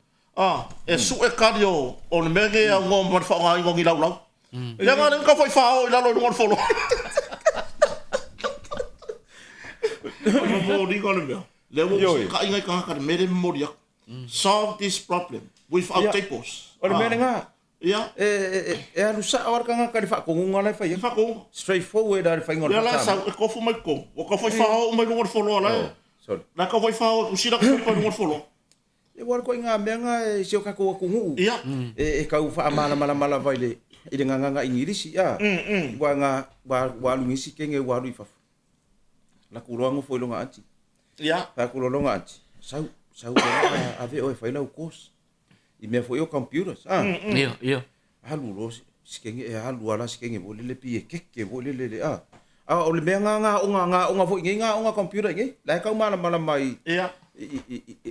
Su e kadio o le mege a ngom fa ngai ngi lau. Ya ngai ka fa o la lo lungo folo. Mo di kono me. Lewo ka ingai ka mere memoria. Solve this problem without tables. Ora me nga. Ya. Alu sa or ka nga ka fa ko ngala fa ya. Fa ko straightforward ar fa ngol. Ya la sa ko fu mai ko. O ka fa o mai ngor folo la. Sorry. Na ka fa o usira ko ngor folo. E war ko nga me nga se ka ko ngu. Ya. E ka u fa mala vai le. I nga ingirisi ya. Wa nga wa lu ngisi kenge wa lu fa. La kurongo foi longa ati. Ya. La kurongo ati. Sau ave o fai la kos. I me foi o computers. Ia. Halu lo skenge halu ala skenge boli le pie keke boli le o le nga onga foi nga onga computer ngi. La ka mala mai. Ia.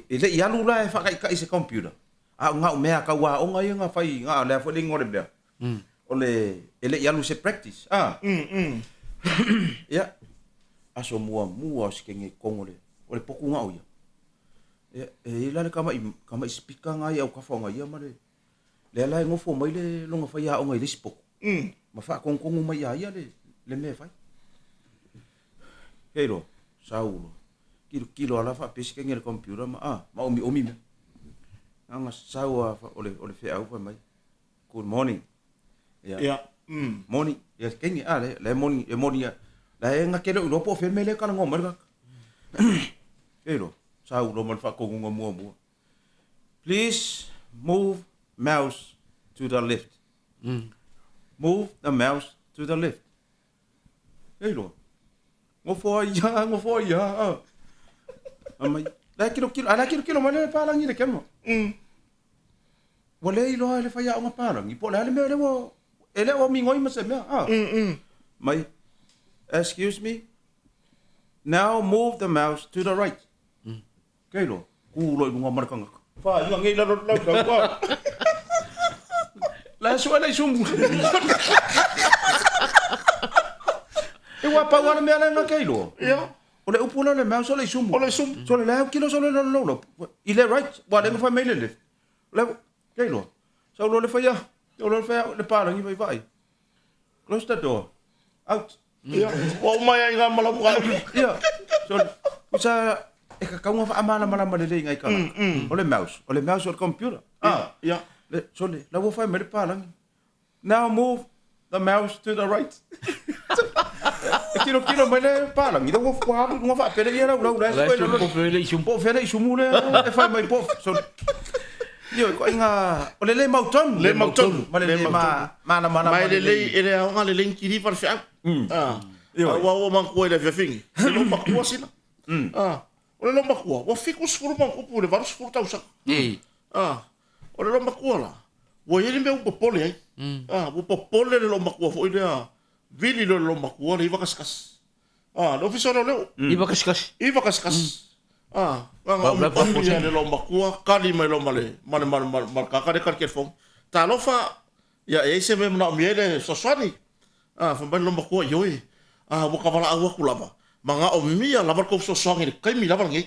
Ile ia lu la fa ka ise computer. Nga o me ka wa onga nga fai nga la foi ngore bia. Ole ele ia lu se practice. Ya. Aso mua skenge kongole ole poku nga oia ila le kama speaker nga ia ka fonga ia mare Le la ngofo mai le longa fai a o ngai lispo. Ma fa kong mai ia le me fai. Hero, saulo. Kilo ala fa pesi ngel computer ma omi me. Anga saua ole fe au fa mai. Good morning. Yeah. Morning. Ya kengi le morning ya. La nga kelo no po fe mele kana ngomar ka. Hero, saulo man fa kong mua. Please move mouse to the left. Move the mouse to the left. Hero. Ngofo ya. Amai. La kilo male palang ni le kemo. Wale ilo le faya nga palang. Ipo le me ele o mingoi ma se me. Mai. Excuse me. Now move the mouse to the right. Kelo. Kulo nga markang. Fa, yung ngila lo. La suela isum. Ewa pa wana me ala nga kelo. Yeah. Ole upuna le mouse ole isum. Ole sum. So le kilo so le lo. Ile right. Wa le fa mele le. Le kelo. So lo le fa ya. Lo le fa le palang i vai. Close the door. Out. Yeah. Wa mai nga malam ka. Yeah. So usa ka nga fa amana le ngai ka. Ole mouse or computer. Yeah. So la wo fa me le palang. Now move the mouse to the right. Kilo mai le palang. Ida wo fa pele ia la po fele isum le fa mai po. So yo ko inga ole le mauton. Mana mai le ele nga le kiri par fa. Wa man ko le fing. Lo makua sina. Ole lo makua. Wa fikus furu man ko pule varus furu tau sa. Ole lo makua la. Wa yele me u popole ai. Wo popole le lo makua fo ile vili lo makua le vakaskas. Lo fisoro le. Iba kaskas. Nga pamia le lo makua kali mai lo male kakare karke fong. Ta lo fa ya ese me na miele soswani. Fa ban lo makua yoi. Wo kavala awa kulava. Manga o mia lavar ko soswangi kai mi lavar ngi.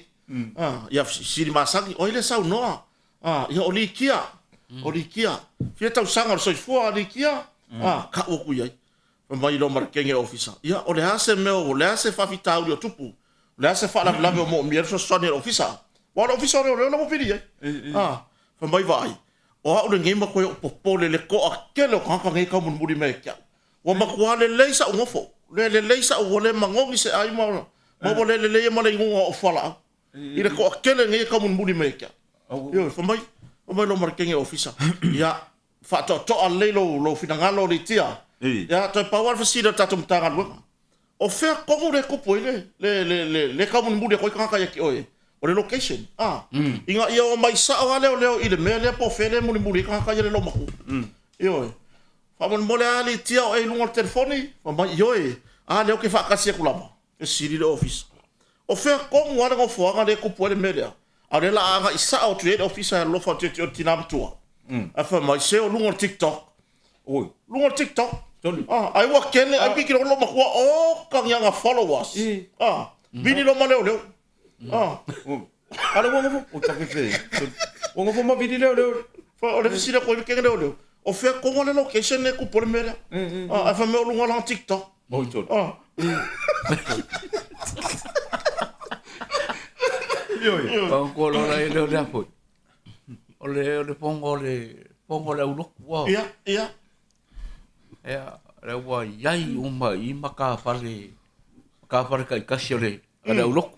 Ya siri masangi oile sau noa. Ya olikia. Fia tau sanga so fo olikia. Ka o ku yai. Fa mai lo markenge officer. Ya ole hase me o le hase fa fita audio tupu. Le se fa la mo mier so sonne officer. Wa officer le mo pidi. Fa mai vai. O le ngema ko popole le ko akelo ka ngai ka mun muri me kya. Wa ma ko le leisa o ngofo. Le leisa o le mangongi se ai mo. Mo le mo le ngo o fala. Ile ko akelo ngai ka mun muri me kya. Yo fa mai o mai lo markenge officer. Ya fa to ale lo finangalo le tia. Ya to power facility tatum tangan wo. O fer como le kopo le kamun mude ko ka ki oe o le location inga ia o mai sa o le ile me le po fele mun muri ka le lo maku yo fa mon mole ali tia o e lungo telefoni fa mai yo le o ke fa ka se kulama e siri le office o fer como wa go fo le kopo le me a le la aga isa o trade officer lo fa te tinam tua a fa mai se o lungo TikTok lungo TikTok ai wa kene ai ki lo makua o kang yang followers bini lo male o ala wongo o takefe wongo fo ma bini le fa o le fisila ko ke le o fe ko le location ne ku por mera a fa me o lungo la TikTok bonito yo ko lo la le apo ole pongo le ulo wow ia re wa yai uma I maka fale kai kasiole ada ulok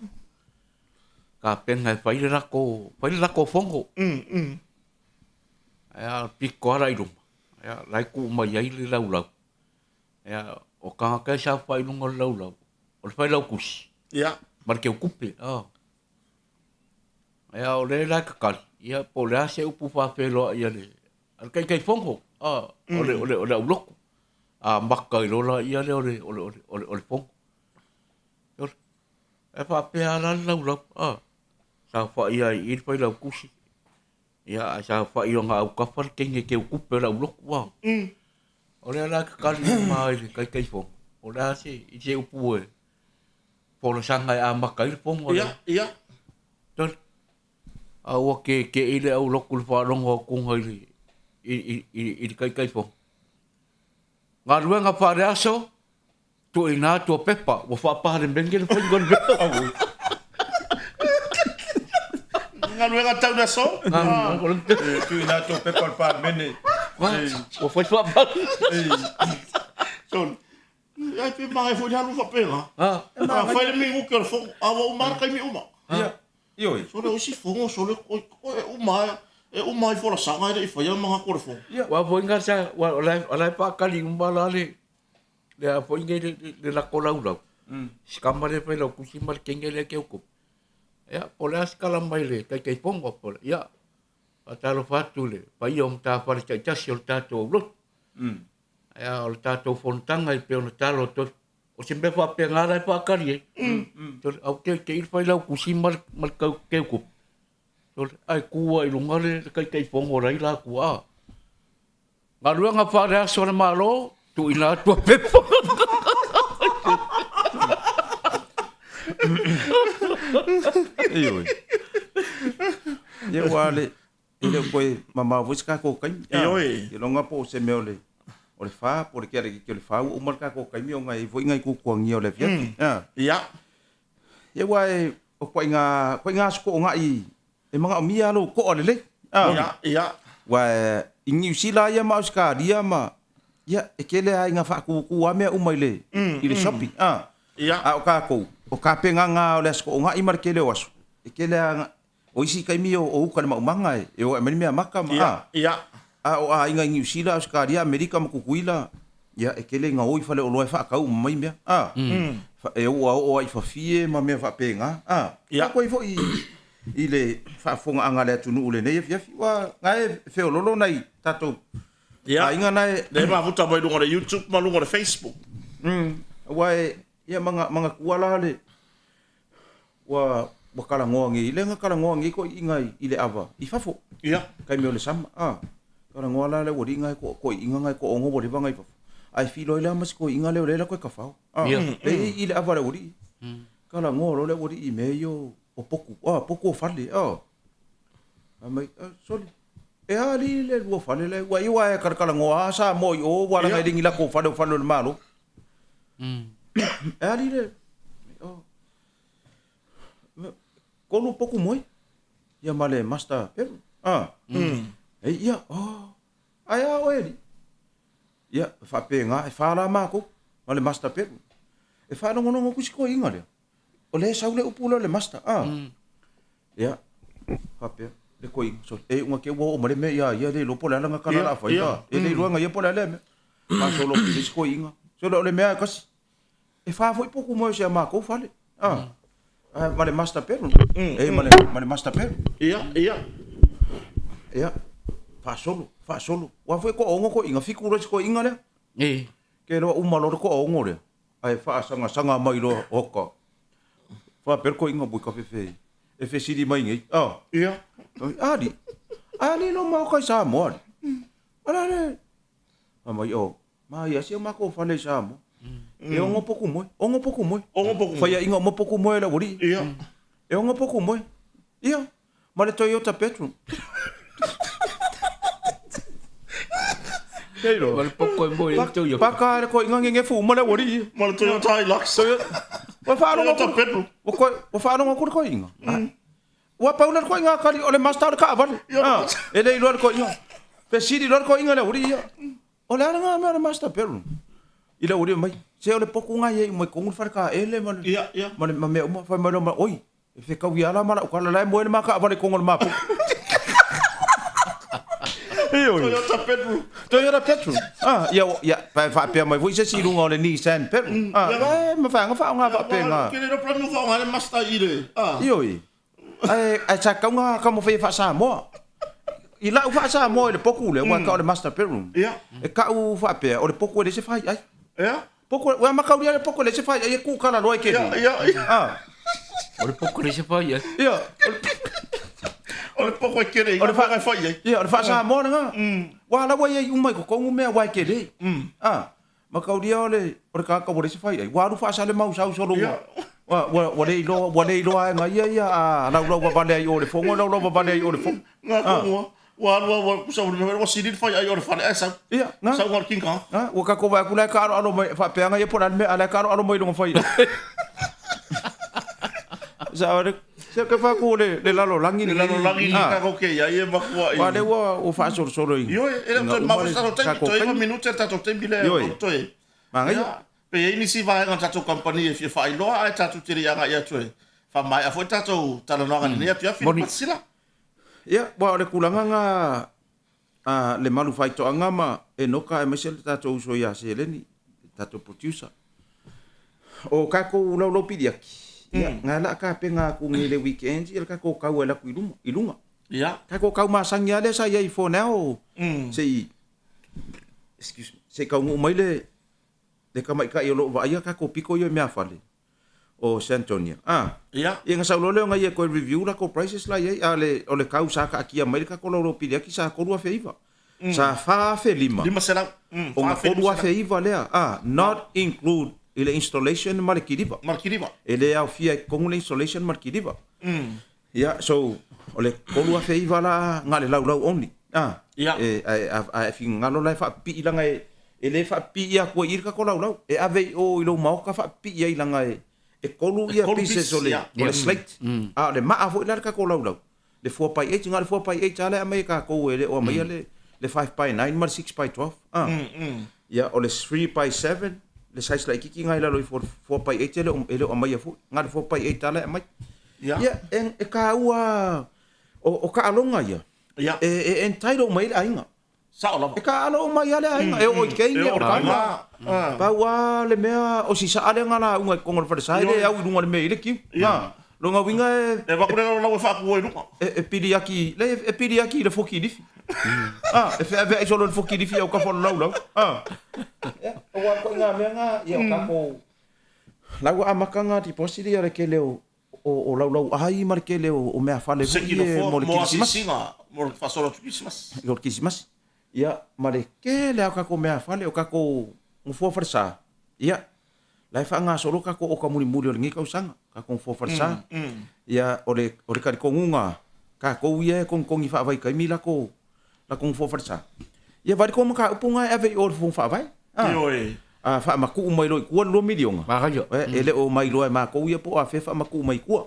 ka penga fai rako fongo ya piko ara irum ya lai ku ma yai le lau ya o ka sa fai lungo lau o fai lau kus ya marke o kupe ya o le la ka ya po le se upu fa felo ya le al kai fongo ole ulok maka I lola ia le ole pong. E fa pe ala lau sa fa ia I fa lau kusi. Ia sa fa I nga au ka fa kenge ke ku pe lau lok wa. Ole la ka li mai kai pong. Ola se I se upu e. Po lo sanga maka I pong ole. Ia. Ton. Awa ke ile au lok ku fa longo ku ngai. i kai fo. Ngā rua ngā whare aso, tu i nā tua pepa, wa whapahare mbengere whai ngon pepa. Ngā rua ngā tau na so? Tu i nā tua pepa le pāre mene. Wa whai whapahare. Son, ai pe mai fo halu whapenga. Whai le mi uke le fo, awa umara kai mi uma. Ioi. So le usi fongo, so le umara, umai fo la sanga i whai mga kore fo. Wa fo inga sa, wa alai pākali umbala le a fo inga le lako lau. Sikamare whai lau kusimare kenge le keu kup. Ia, po le askala mai le, kai pongo po le. Ia, a talo whatu le, pai om tā whare kai tasi o le tātou ulot. Ia, o le tātou whontanga i pe o le talo to. O se mbewa pe ngāra i whakari e. Au te il whai lau kusimare keu kup. Ai kua i lunga le kai pongo rai la kua. Ngā rua ngā whare aso le malo, tu i nā tua pepa. Ioi. Ia wale, ile koe mama vuska ko kai. Ioi. I longa po se meo le. O le wha, po le kia reki ki o le wha, umar ka ko kai mi o ngai vo ingai ku kuangi o le fiati. Ia. Ia wae, o koe ngā suko o ngai, e mga o mia lo ko o le le. Ia. Wae, ingi usila ia ma uska ria ma. Ia, e kele ai ngā wha ku a mea umai le. I le shopping. Ia. A o ka kou. O ka penga ngā o le asko o ngai mar kele o aso. E kele a o isi kai mi o uka le maumanga e. E o e mani mea maka ma. Ia. A o a inga New Zealand Australia Amerika ma kukuila ia e kele nga oi fale o loe fa kau mai mea e o ai fa fie ma me fa penga ia ko fo i le fa fonga anga le tunu le nei fia wa ngai fe lolo nai tato ia inga nai le ma futa mai lunga le YouTube ma lunga le Facebook wa ia manga kuala le wa kala ngongi le nga kala ngongi ko inga i le ava i fafo ia kai me le sama Kara ngoala le wori ngai ko inga ngai ko ongo wori bangai fa. Ai filo ile mas ko inga le le ko ka fa. E ile avare wori. Kara ngolo le wori i meio o poku fale. Mai soli. E ali le wo fale le wa iwa e kara ngoa sa mo o wala ngai dingi la ko fale le malo. E ali le. Ko no poku moi. Ya male master pero. E ia, ai a oeri. Ia, whapenga, e whara mako, ma le master peru. E whara ngonongo kusiko inga lea. O le saule upula le master, Ia, whapea, le koi, so, e unga ke ua o mare me, ia le lopo le alanga kana la whaia. E le ruanga ia po le ale me. Ma solo le siko inga. So le mea kasi. E wha foi poku mo se mako fale. Ma le master peru. E ma le master peru. Ia. Fa solo. Wa foi ko ongo ko inga fikura ko inga le. Ke ro umalo ko ongo le. Ai fa sanga mai lo hoka. Fa per ko inga bu ka fe. E fe siri mai ngai. Ia. Ali no ma ko sa mo. Ala le. Mai mai asia ma ko fa le sa mo. E ongo poku moi. Fa ya inga mo poku moi le wori. Ia. E ongo poku moi. Ia. Ma le Toyota Petrol. Keiro. Wal poko mo i tu yo. Paka ko inga nge fu mo le wori. Ma le Toyota Hilux. Wa fa no Toyota Petrol. Wa fa no ko inga. Wa pa una ko inga kali ole master ka vale. Ele lo ko inga. Pe siri lo ko inga le wori. Ole nga ma master Petrol. Ila wori mai. Se ole poko nga ye mo ko ngur fa ka ele ma. Ia. Ma me mo fa ma oi. E fe ka wi ala ma ko la mo ma ka vale ko ngol ma. Toyota Petrol. Ya, pa pe mai voi se si lunga le Nissan Petrol. Ma fa nga pa pe nga. Ke le plano fa nga le Mazda ile. Ioi. Ai sa ka nga ka mo fa sa mo. I la fa sa mo le poku le wa ka le Mazda Petrol. Ia. E ka u fa pe o le poku le se fa ai. Ia. Poku wa ma ka le poku le se fa ai ku kala loi ke. Ia. O le poko le se fa ia. Ia. Ole poko kere, ole fa fa ye. Ia, ole fa sa mo nga. Wa la wa ye umai ko ngu me wa kere. Ma ka udia ole ka wo se fa ye. Wa ru fa sa le mau sa so lo. Wa le lo nga ia la lo ba le ole fongo lo ba le ole fongo. Nga ko Wa kusa wa sidin fa ai or fa sa. Ia, nga. Sa ngor king ka. Ha, wa ka ko ba kula ka aro mai fa peanga ye poran me ala ka aro mai dong fa. Sa ore se ka fa ko le lalo langi ka ko ke ya ye makwa. Wa le wa o fa sor soro. Yo, ele ma sa to te minuto ta to te bile to e. Manga pe ini si vai nga tato company e fa ilo ai tato tiri anga ia tue fa mai a foi tato tala no nga ia pia fi sila ia wa le kulanga nga le malu fai to anga ma e noka e mesel tato uso ia se leni tato producer o ka ko lo pidiaki ia nga la ka pe nga ku ngi le weekend ia ka ko ka wala ku ilunga ia ka ko ka masang ia le sa ia phone now sei excuse me sei ka ngu mai le kamai ka yo va ia ka ko piko yo me afale o San Antonio ia nga sa lo nga ia ko review la ko prices la ia ale o le kausa ka kia mai ka ko lo pide ki sa ko rua feiva sa fa fe lima sela o nga ko rua feiva le not include ile installation markidiva ele au fia con le installation markidiva ia so o le ko rua feiva la nga le lau only ia a fi ngalo la fa pi la nga ele fa pi ia ko ir ka ko lau e ave o ilo mau ka fa pi ia langa e kolu ia pieces o le slate le ma avo ila ka ko lau le 4x8 nga le 4x8 ale mai ka ko ele o mai le 5x9 mar 6x12 ia o le 3x7 le size la kiki nga ila lo 4x8 ele o mai fu nga le 4x8 ale mai ia e ka ua o ka alonga ia e entitled mai ainga sa ola e ka alo mai ale ai e o ke ni o ka pa wa le mea o si sa ale ngala unga kongol fa sa ile au dunga le me ile ki lo nga winga e va kure la fa ku e lunga e piriaki le foki difi e fa ave solo le foki difi o ka fo lo o wa ko nga me nga ye o ka ko la wa amakanga ti posili ale ke le o lo ai mar ke le o me fa le mo fa solo Christmas ia mare ke le ka ko mea fale o ka ko ngfo farsa ia lai fa nga solo ka ko o ka muri muri ngi ka usanga ka ko ngfo farsa ia ore ka ko ngunga ka ko ie ko ngi fa vai ka mi la ko ngfo farsa ia vai ko ka upunga ave o fu fa vai fa ma ku mai lo ku lo milionga ma jo ele o mai lo ma ko ie po a fe fa ma ku mai ku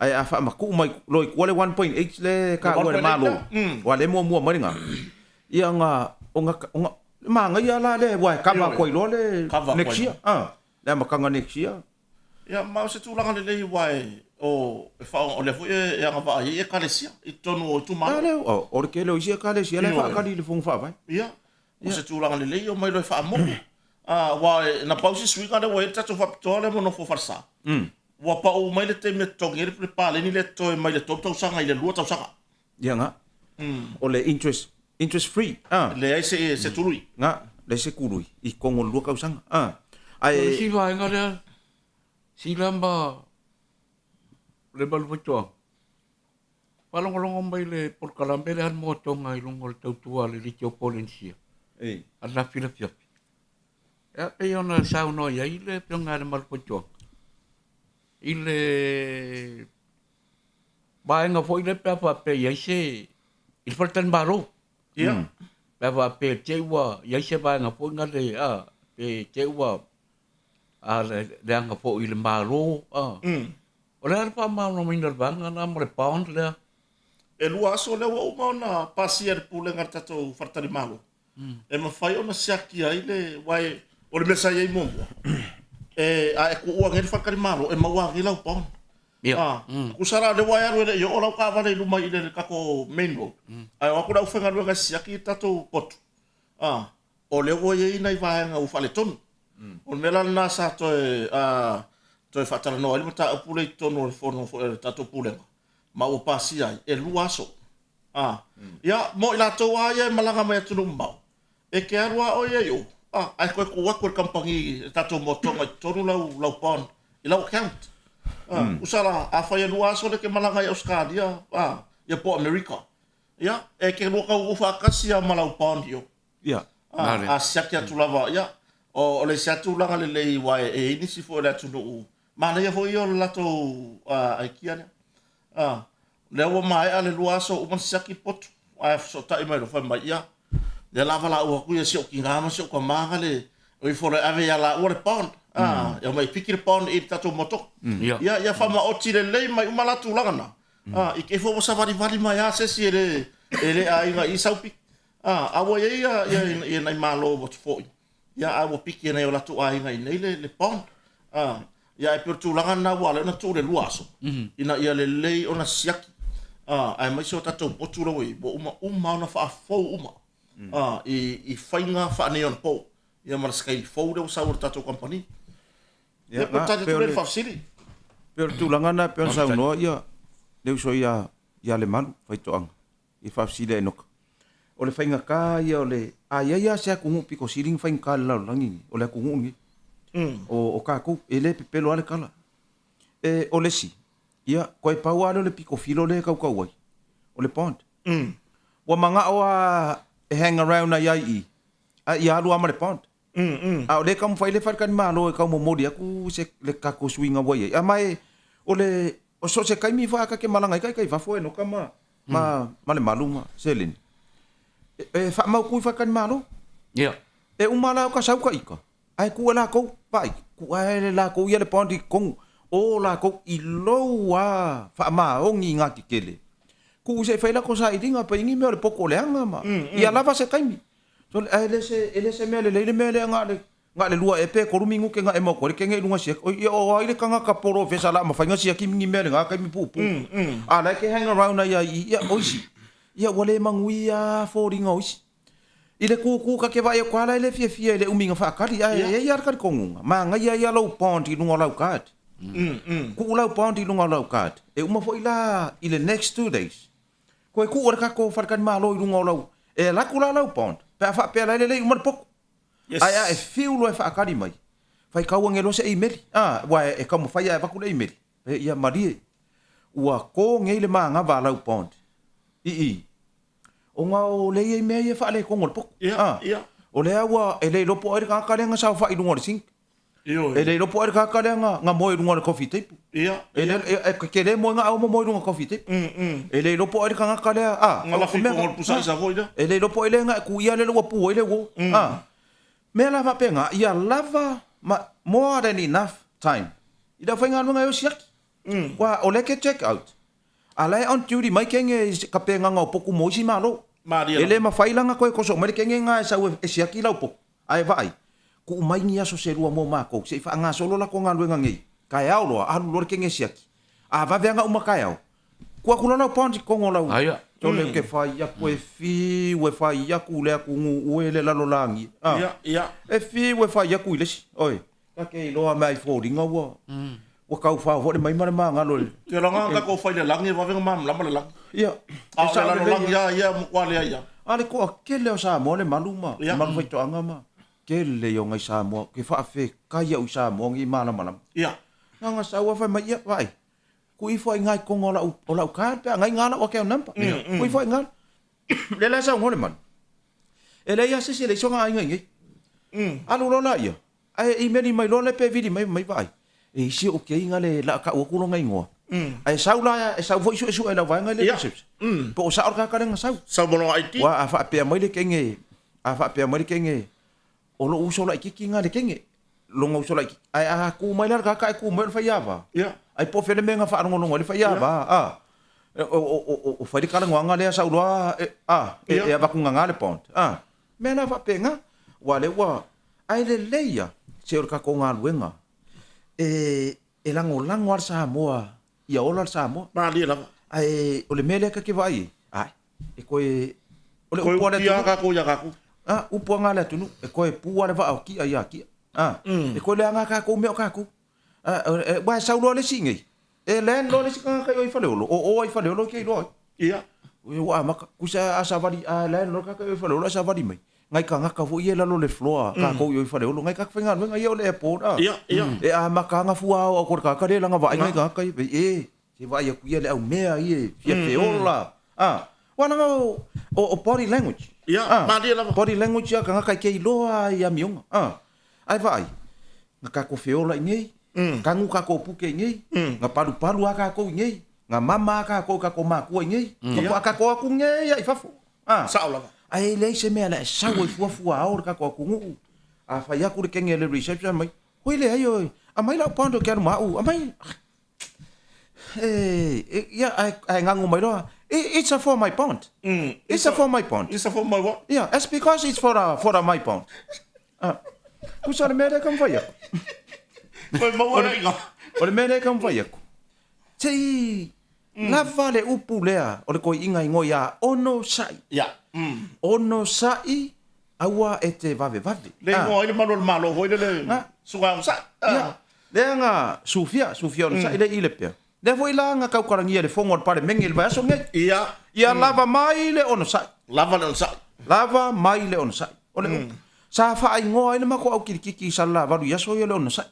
ai a fa ma ku mai lo ku le 1.8 le ka o le malo wa le mo mai nga ia nga manga ia la le wai kava koi lo le next year le makanga next year ia ma se tu langa le wai o fa o le fu e nga va e kalesia i tonu o tu ma le o ke le o sia kalesia le fa ka le fung fa vai ia o se tu langa le o mai lo fa mo wa na pausi sui ka le wai tatu fa to le mo no fo farsa wa pa o mai le te me tongi le prepare ni le to mai le to sanga i le lua tau sanga ia nga o le interest free le ai se tului nga le se kurui i kongo lua ka usanga ai si vai nga le si lamba le balu to palong mai le por kalambe le han mo to ngai longol tau tua le li polensia ala filapia e ona sa no ia ile penga le mal pocho ile vai nga foi le pa pe ia se il faltan baro ia pa pe chewa ia se vai nga foi nga le pe chewa le nga foi il baro ora pa ma no minor banga na mo pound le e lua so le o mana pasier pule ngata to fartari malo e ma fai ona siaki ai le wai o le mesa ai mo e a ku o ngel fartari malo e ma wa ngila u pon ku sara le wai aru le yo ola ka vale lu mai le ka ko main road ai wa ku da ufenga lu ga siaki tato pot o le wo ye ina vai nga u fale ton o mela na sa to to fatara no ali mata pule tono fono tato pule ma o pasi ai e luaso ya mo ila to ai malanga mai tu mau e ke arua o ye yo ai ko ko kampangi tato motonga tonu lau pon ila count usara a fa ye luaso le ke malanga ya Australia ya po America ya e ke lo ka u fa kasia malau pon yo ya a sakia tu lava ya o le satu langa le wa e ni si fo la tu no mana ya fo yo la to ai kia le o mai ale luaso o man saki pot Ai so tai mai ro fa mai ia. Le lava la ua kuia si o ki ngama si o ka maga le. O i fore ave ya la ua le pond. Ya mai piki le pond i tato moto. Ya fa ma oti le lei mai umala tu lagana. I ke fo sa vari mai a se si ele ai nga i saupi. Awa ia nai malo mo fo. Ya awa piki nei o la tu ai nga i nei le pond. Ya e per tu lagana wa le na tu le luaso. Ina ia le lei ona siaki. Ai mai so tato potu ro i bo uma na fa fo uma. I fainga fa ne on po. Ia mar skai fo de sa ur tato company. Ya per tato le fa sili. Per tu langana per sa no ia. Leu so ia le malu fai toanga. I fa sili no. O le fainga ka ia o le ia se ku piko siling fainga ka la langi. O le ku ngi. O ka ku ele pelo ale kala. O le si. Ia, koe pau ale o le piko filo le kau wai. O le pond. Wa manga o hang around na iai i. Ia alu ama le pond. O le kam fai le farkan malo e kau mo modi aku se le kako swinga wai. A mai o le o so se kai mi fa ka ke malanga kai fa fo no kama ma le maluma selin. Fa mau ku farkan malo. Ia. E umala ka sau ka ika. Ai ku la ko pai. Ku ai la ko ia le pond i kong. O la ko i loa fa ma o ngi ngati kele. Ku se fai la ko sa idinga pa ingi me o le poko le anga ma. Ia lava se kaimi. So ele se me le nga le lua e pe ko rumingu ke nga e mo ko ke ngai lunga sia. O ile kanga ka poro fe sala ma fa nga sia ki ngi me nga ka mi pu. Ala ke hang around ia oisi. Ia wale manguia foringa oisi. Ile ku ka ke vai ko ala ile fie ile uminga fa kali ia ka kongunga. Ma nga ia lo pond i lunga lau kat. Ku lau pound lunga lau kat. E uma foi lá ile next 2 days. Ko ku ora ka ko farkan malo i lunga lau. E la ku lau pound. Pa fa pe la le uma pok. Ai e fiu lo fa akari mai. Fai ka wangelo se email. Wa e ka mo fai e va ku le email. E ia mari. Ua ko ngele ma nga va lau pound. O nga o le email e fa le ko ngol pok. O le awa e le lopo e ka ka le nga sa fa i lunga sing. E le no poer ka kale nga moi runga coffee tape. Ia. E ke le mo nga au mo runga coffee tape. E le no poer ka kale nga la fiko ngol pusa sa voida. E le no poer nga ku ia le lo pu ile wo. Me la va penga ia lava more than enough time. Ida fa nga nga yo siak. Wa o le ke check out. Ala on duty mai kenge ka penga nga poku mo si malo. Ele ma faila nga ko so mai kenge nga sa e siaki la po. Ai vai. Ku mai ngia so se rua mo mako se fa nga solo la ko nga luenga ngi kai au lo alu lo ke ngesiaki a va venga uma kai au ku ku no ponti ko ngola aya to le ke fa ya ku fi we fa ya ku le ku u ele la lo langi ya e fi we fa ya ku le si oi ka ke lo mai fo ringa wo wo ka fa wo mai ma nga lo ke lo nga ka ko fa le langi va venga mam la ma lang ya a la lo lang ya mo kwa le ya ale ko ke le sa mo le maluma ma fa to anga ma ke le yo ngai sa mo ke fa fe ka ya u sa mo ngi mana mana ia nga sa wa fa mai vai ku i foi ngai ko ngola o la ka pe ngai ngana o ke nampa ku i foi ngal le la sa ngole man ele ya se le so ngai ngai alu lo la ya ai me ni mai lo le pe vidi mai vai e si o ke ngale la ka o ku lo ngai ngo ai sa la sa foi su la vai ngai le chips po sa ka ka nga sa mo no IT wa fa pe mai le kenge fa pe mai le kenge o lo uso la kiki nga le kenge lo ngo uso la ai ku mai la ka ku mai fa yava ai po fele menga fa ngo ngo le fa yava o fa di kala nga le sa ulo e va ku nga le pont mena fa penga wale wa ai le leia se o ka ko nga luenga e lango ar sa moa ia ola sa moa ma li la ai o le mele ka ke vai ai e ko e o le upo le ya ka ku upo nga le tunu e ko e pu ale va ki ia ki e ko le nga ka ko me ka ku ba sa lo le singi e len lo le singa ka i fa le o i fa le lo ke lo ia wa ma ku sa asa vari len lo ka i fa le lo sa vari mai ngai ka nga ka fu ia la lo le floor ka ko i fa le lo ngai ka fa nga ngai o le po ia e ma ka nga fu o ko ka le nga va ngai ka ka e se va ia ku ia le au mea i fia te ola wana o body language ma dia la body language ya ka kai ke loa ya miunga ai vai nga ka ko feola ngai ka ngu ka ko puke ngai nga palu ka ko ngai nga mama ka ko ma ko ngai ka ko aku ngai ai fafu Sao lava. Ai le se me la sa wo fua au ka ko kungu. A fa ya ku le kenge le reception mai. Hoi le ai oi. A mai la pondo ke ma u. A mai I ngangu mai lo. It's a for my pond. It's a for my pond. It's a for my what? Yeah, it's because it's for my pond. Ku sa le me le kam fa ya. Foi mau ainga. O le me le kam fa ya. Tei lava le upu lea o le koi inga ingo ia ono sai. Ya. Ono sai aua e te vave. Le ingo ai le mano le malo hoi le sunga sa. Ya. Le nga sufia on sai le ile pia. Le foi la nga kau karangia le fongo pare mengi le vaso nge. Ia. Ia lava mai le ono sai. Lava le sa. Lava mai le ono sai. O le sa fa ai ngo ai le mako au kirikiki sa lava lu yaso le ono sai.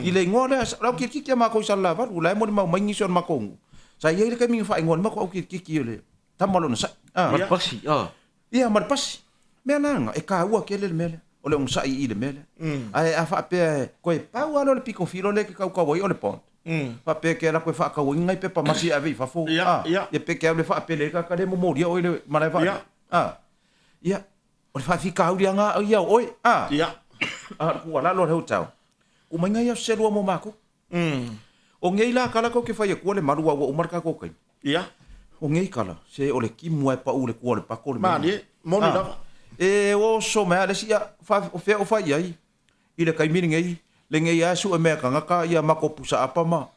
Ile ngo le au kirikiki mako sa lava lu la mo mau mangi son mako. Sa ia le kami fa ngo mako au kirikiki le. Tamalo no sai. Marpasi. Ia marpasi. Me nanga e ka ua ke le mele. O le on sai i le mele. Ai a fa pe ko e pau alo le pico filo le ka ka o le pont. Fa pe ke la ko fa ka winga pe pa masi ave fa fo. E pe ke le fa pe le ka le mo moria o le mara fa. Ia. O fa fi ka uria nga ia oi. Ia. Ku ala lo heu tau. Ku mainga ia se lo mo mako. O ngei la kala ko ke fa ia ko le maru o marka ko kai. Ia. O ngei kala se o le kimu e pa u le ko le pa ko le. Mani, moni lava. E o so me ale sia fa o fa ia i le kai mini ngei le ngei asu e me ka ngaka ia mako pusa apa ma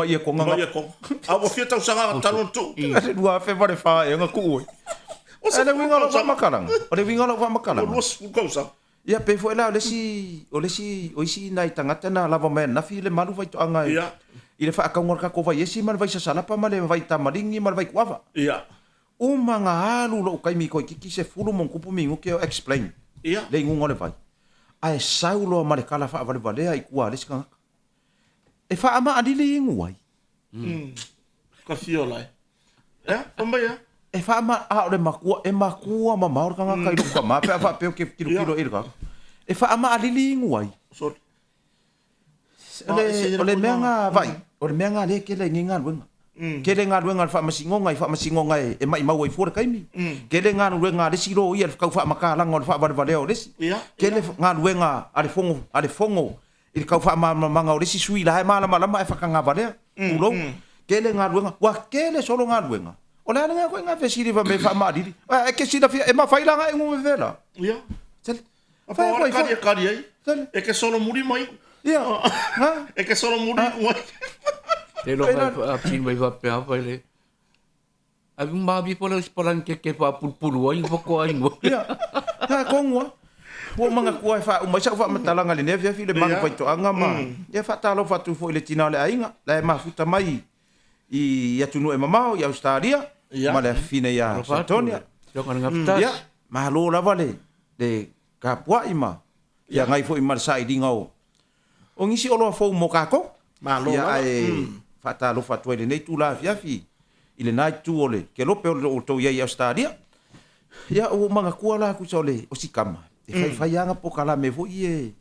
ia ko nganga. Ma ia ko. A o fia tau sanga talon tu. E dua fe va fa e ngaku oi. O se le winga lo fa makarang. O le winga lo fa makarang. O los ku sa. Ia pe foi la le si o si nai tangata na lava me na fi le malu vai to anga. Ia. I le fa ka ngor ka ko vai esi man vai sa sala pa male vai tamaringi mal vai kuava. Ia. O manga alu lo kai mi ko kiki se fulu mon kupu mingu ke explain. Ia. Le ngungo le vai. Ai saulo male kala fa vale vale ai kua le ska. E fa ama adili ngu ai. Ka fio lai. Pamba ia. E fa ama a le makua e makua ma maor kanga kai lu ka ma pe fa pe ke kilo irga. E fa ama adili ngu ai. So. Ole menga vai. Ole menga le ke le nginga wenga. Ke le nga wenga fa masingo ngai e mai mau ai fora kai mi. Ke le nga wenga le siro ia ka fa makala ngol fa vale vale o le. Ke le nga wenga ale fongo. Il ka fa manga o le si sui la mala e fa kanga vale. Ulo. Ke le nga wenga wa ke le solo nga wenga. Ole nga ko nga fe siri va me fa ma di. E ke sira e ma fa ila nga ngu vela. Ia. Sel. Fa ora kari ai. E ke solo muri mai. Ia. E ke solo muri mai. Te lo a pin mai va pe apa le. A un babi por os polan que fa pulpulu ai foko ai ngo. Ia. Ta kongwa. Wo manga ko fa o mai sa fa matalanga le neve fi le manga pa to anga ma. Ia fa talo fa tu fo le tina le ainga. La ma futa mai i ya tunu e mamao ya Australia. Ma le fine ya Antonia. Yo kan ngapta. Ia. Ma lo la vale de kapua ima. Ya ngai fo i mar sai dinga o. O ngisi o lo fo mo kako. Ma lo la. Fata lo fa tuele nei tu la fiafi ile nai tu ole ke lo pe o to ia Australia ya o manga kuala ku sole o sikama e fai anga po kala me vo ie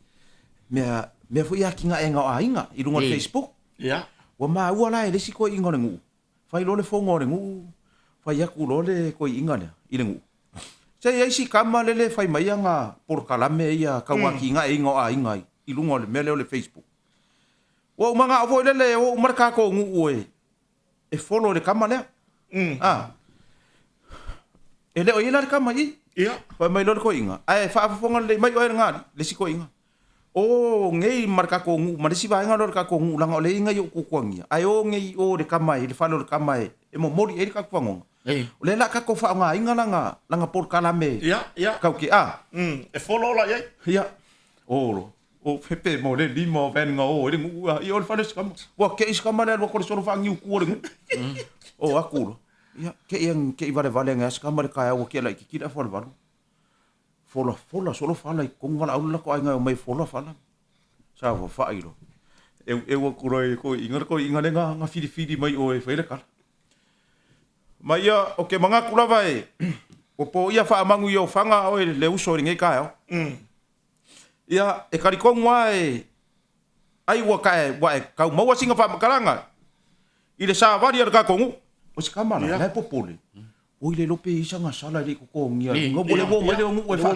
me vo ia kinga enga ainga i lunga Facebook ya o ma wala ele siko ingo ngu fai lo le fongo ngu fai ya ku lo le ko inga ne i ngu se ia sikama le fai mai anga por kala me ia ka wa kinga enga ainga i lunga le mele le Facebook. O manga o le o marka ko ngu e. E follow le kamane. Ele o ila kama i. Ia. Pa mai lo ko inga. Ai fa fonga le mai o nga le siko inga. O ngei marka ko ngu ma si ba nga lo ka ko ngu langa le inga yo ku kwangia. Ai o ngei o le kama i le follow le kama e mo mori e ka kwango. O le la ka ko fa nga inga langa por kala me. Ia, ia. Ka ki E follow la ia. Ia. O pepe mo le limo ven nga o le ngu i ol fanes kam wa ke is kam le ko so fa ngi ku le o akulo ya ke vale nga skam le ka o ke la ki da for valu fola solo fala i kong wala au la ko nga mai fola fala sa vo fa ilo e wo ku roi ko inga nga fidi mai o e fa le ka mai ya o ke manga kula vai o po ia fa mangu yo fanga o le uso ringe ka yo ia e karikong wai ai wa ka mau singa fa makaranga i le sa vari ka kongu o se kamala na popole oi le lope isa nga sala le ko ngia ngo bole wo le ngo e fa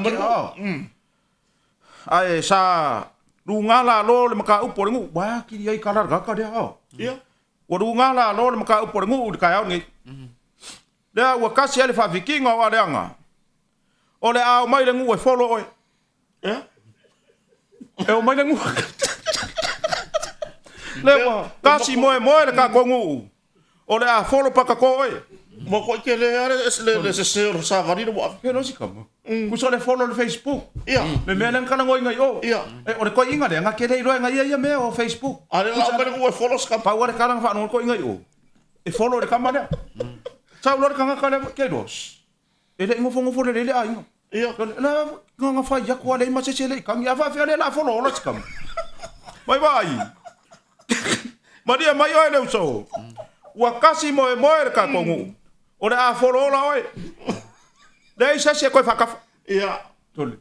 ai sa runga la lo le maka upo le ngu wa ki ai kala ga ka de ha ia o runga la lo le maka upo le ngu ka ya ngi le wa kasi ale fa vikinga wa le anga o le a mai le ngu e follow oi e o mai le ngu le wa kasi mo le ka ko ngu o le a follow pa ka ko oi mo ko ke le le se sa vari do ke no si kama ku so le follow le Facebook ia le me nan kana ngoi ngai o ia e o le ko inga le nga ke le ro nga ia me o Facebook ale la ba ko follow ska pa wa le kana fa no ko inga o e follow le kama le sa lo ka nga kana ke dos e le ngofo le le ai ia la nga fa ya ko le ma se le ka ya fa le la follow lo skam bye bye Maria mai oi le so wa kasi mo ka ko ngu o le a follow la oi dai sa se ko fa ka ia tole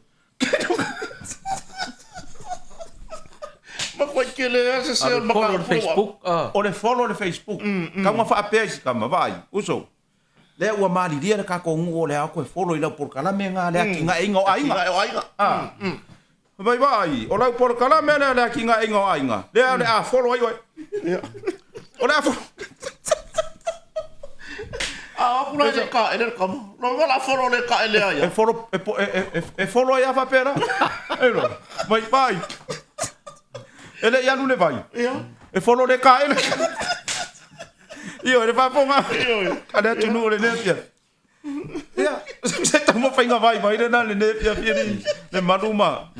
ma ko ke le se ma follow Facebook o le follow le Facebook ka ma fa page ka ma vai uso le wa mali dia ka ko ngu o le a ko follow ila por kala me nga le ki nga ingo ainga bye bye o la por kala me le ki nga ingo ainga le a follow oi ia o le a follow pula le ka ele ka no la follow le ka ele ya e follow ya fa pera elo bye bye ele ya nu le vai ia e follow le ka ele io le fa ponga ada tu nu le ne pia ia se tamo fa inga vai le na le ne pia le maluma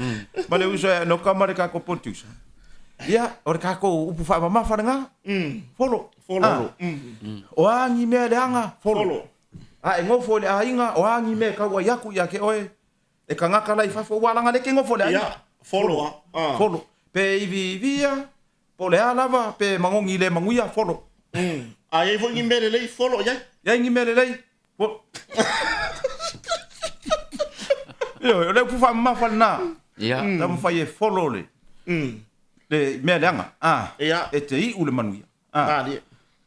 ma le uso no kamare ka ko potus ia o ka ko upu fa mama fa nga follow o angi me le anga follow a ngofo le ainga o angi me ka wa yaku ya ke oe e ka nga kala ifa fo wala nga le ke ngofo le ia follow pe vivia po le alava pe mangongi le manguia follow ai vo ngi mele le follow ya ngi mele le yo le pu fa ma fa na ia na mo fa ye follow le le me le anga ia e te I u le manuia ali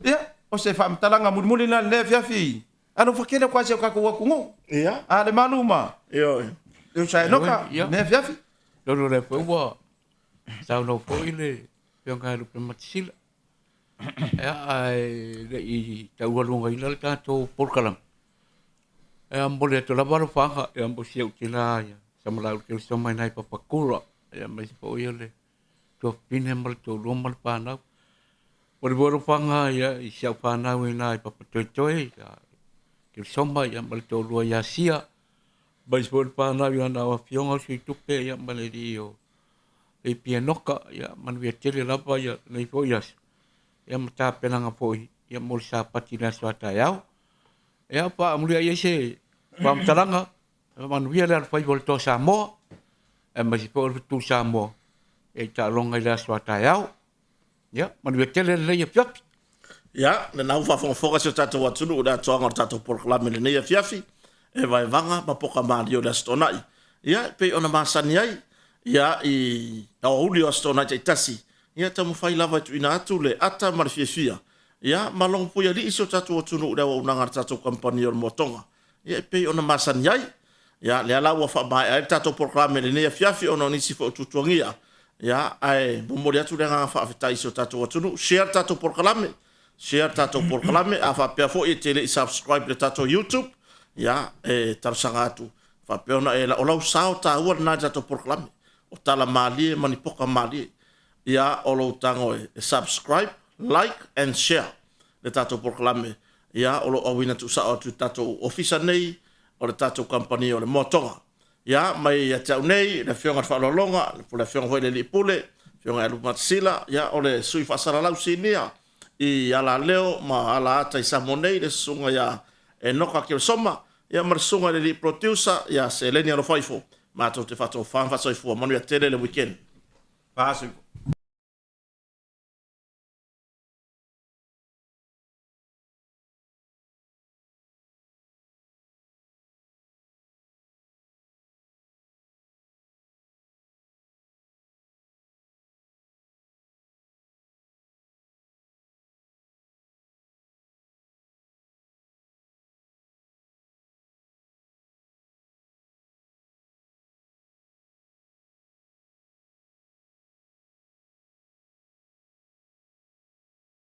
ia o se fa mtalanga muli na le fiafi ano fa kele kwa se ka ko ku ngo ia le maluma yo eu sai no ka ne fiafi lo le po wa sa no po ile pe nga lu prematsila ai le I ta wa lu ngai la ta to por kalam ambole to la baro fa ambo si u tila ya samala ke so mai nai pa pakura ya mai po ile to pine mal to lo mal pa na por boro fanga ya I sia pa na we nai pa toi ya ke so mai ya mal to lo ya sia bai por pa na ya na wa fiong si tu pe ya mal dio e pianoka ya man we tele la pa ya nei po ya ya mata penanga po ya mol sa patina swata ya ya pa mulia ya se pa mtalanga man we la fa volto sa mo e mai po tu sa mo e ta longa la swata ya man we tele le ya piap ya na nau fa fon foka se tato watunu da tonga tato proclame le ne fiafi e vai vanga ma poka mario da stonai ya pe ona masani ai ya I au uli stonai te tasi ya tamu fai lava tu ina atu le ata mar fiafia ya malong puya li iso tato watunu da wa unanga tato company or motonga ya pe ona masani ai ya le ala wa fa mai ai tato proclame le ne fiafi ona ni sifo tutuangia ya ai bomori atu nga fa afita iso tato watunu share tato proclame afa pe fo I tele subscribe le tato YouTube ya tar sangatu fa pe ona e la ola sao ta wa na tato proclame o tala mali mani poka mali ya olo tango subscribe like and share le tato proclame ya olo awina tu sa tu tato officer nei o le tato company o le motonga ya mai ya tau nei le fionga fa longa le fionga le lipule fionga lu matsila ya ole sui fa sala lau sinia I ala leo ma ala ata I samonei le sunga ya e noka ke soma ya mar sunga le producer ya Selenia lo faifo ma to te fato fan fa soifo manu ya tele le weekend pa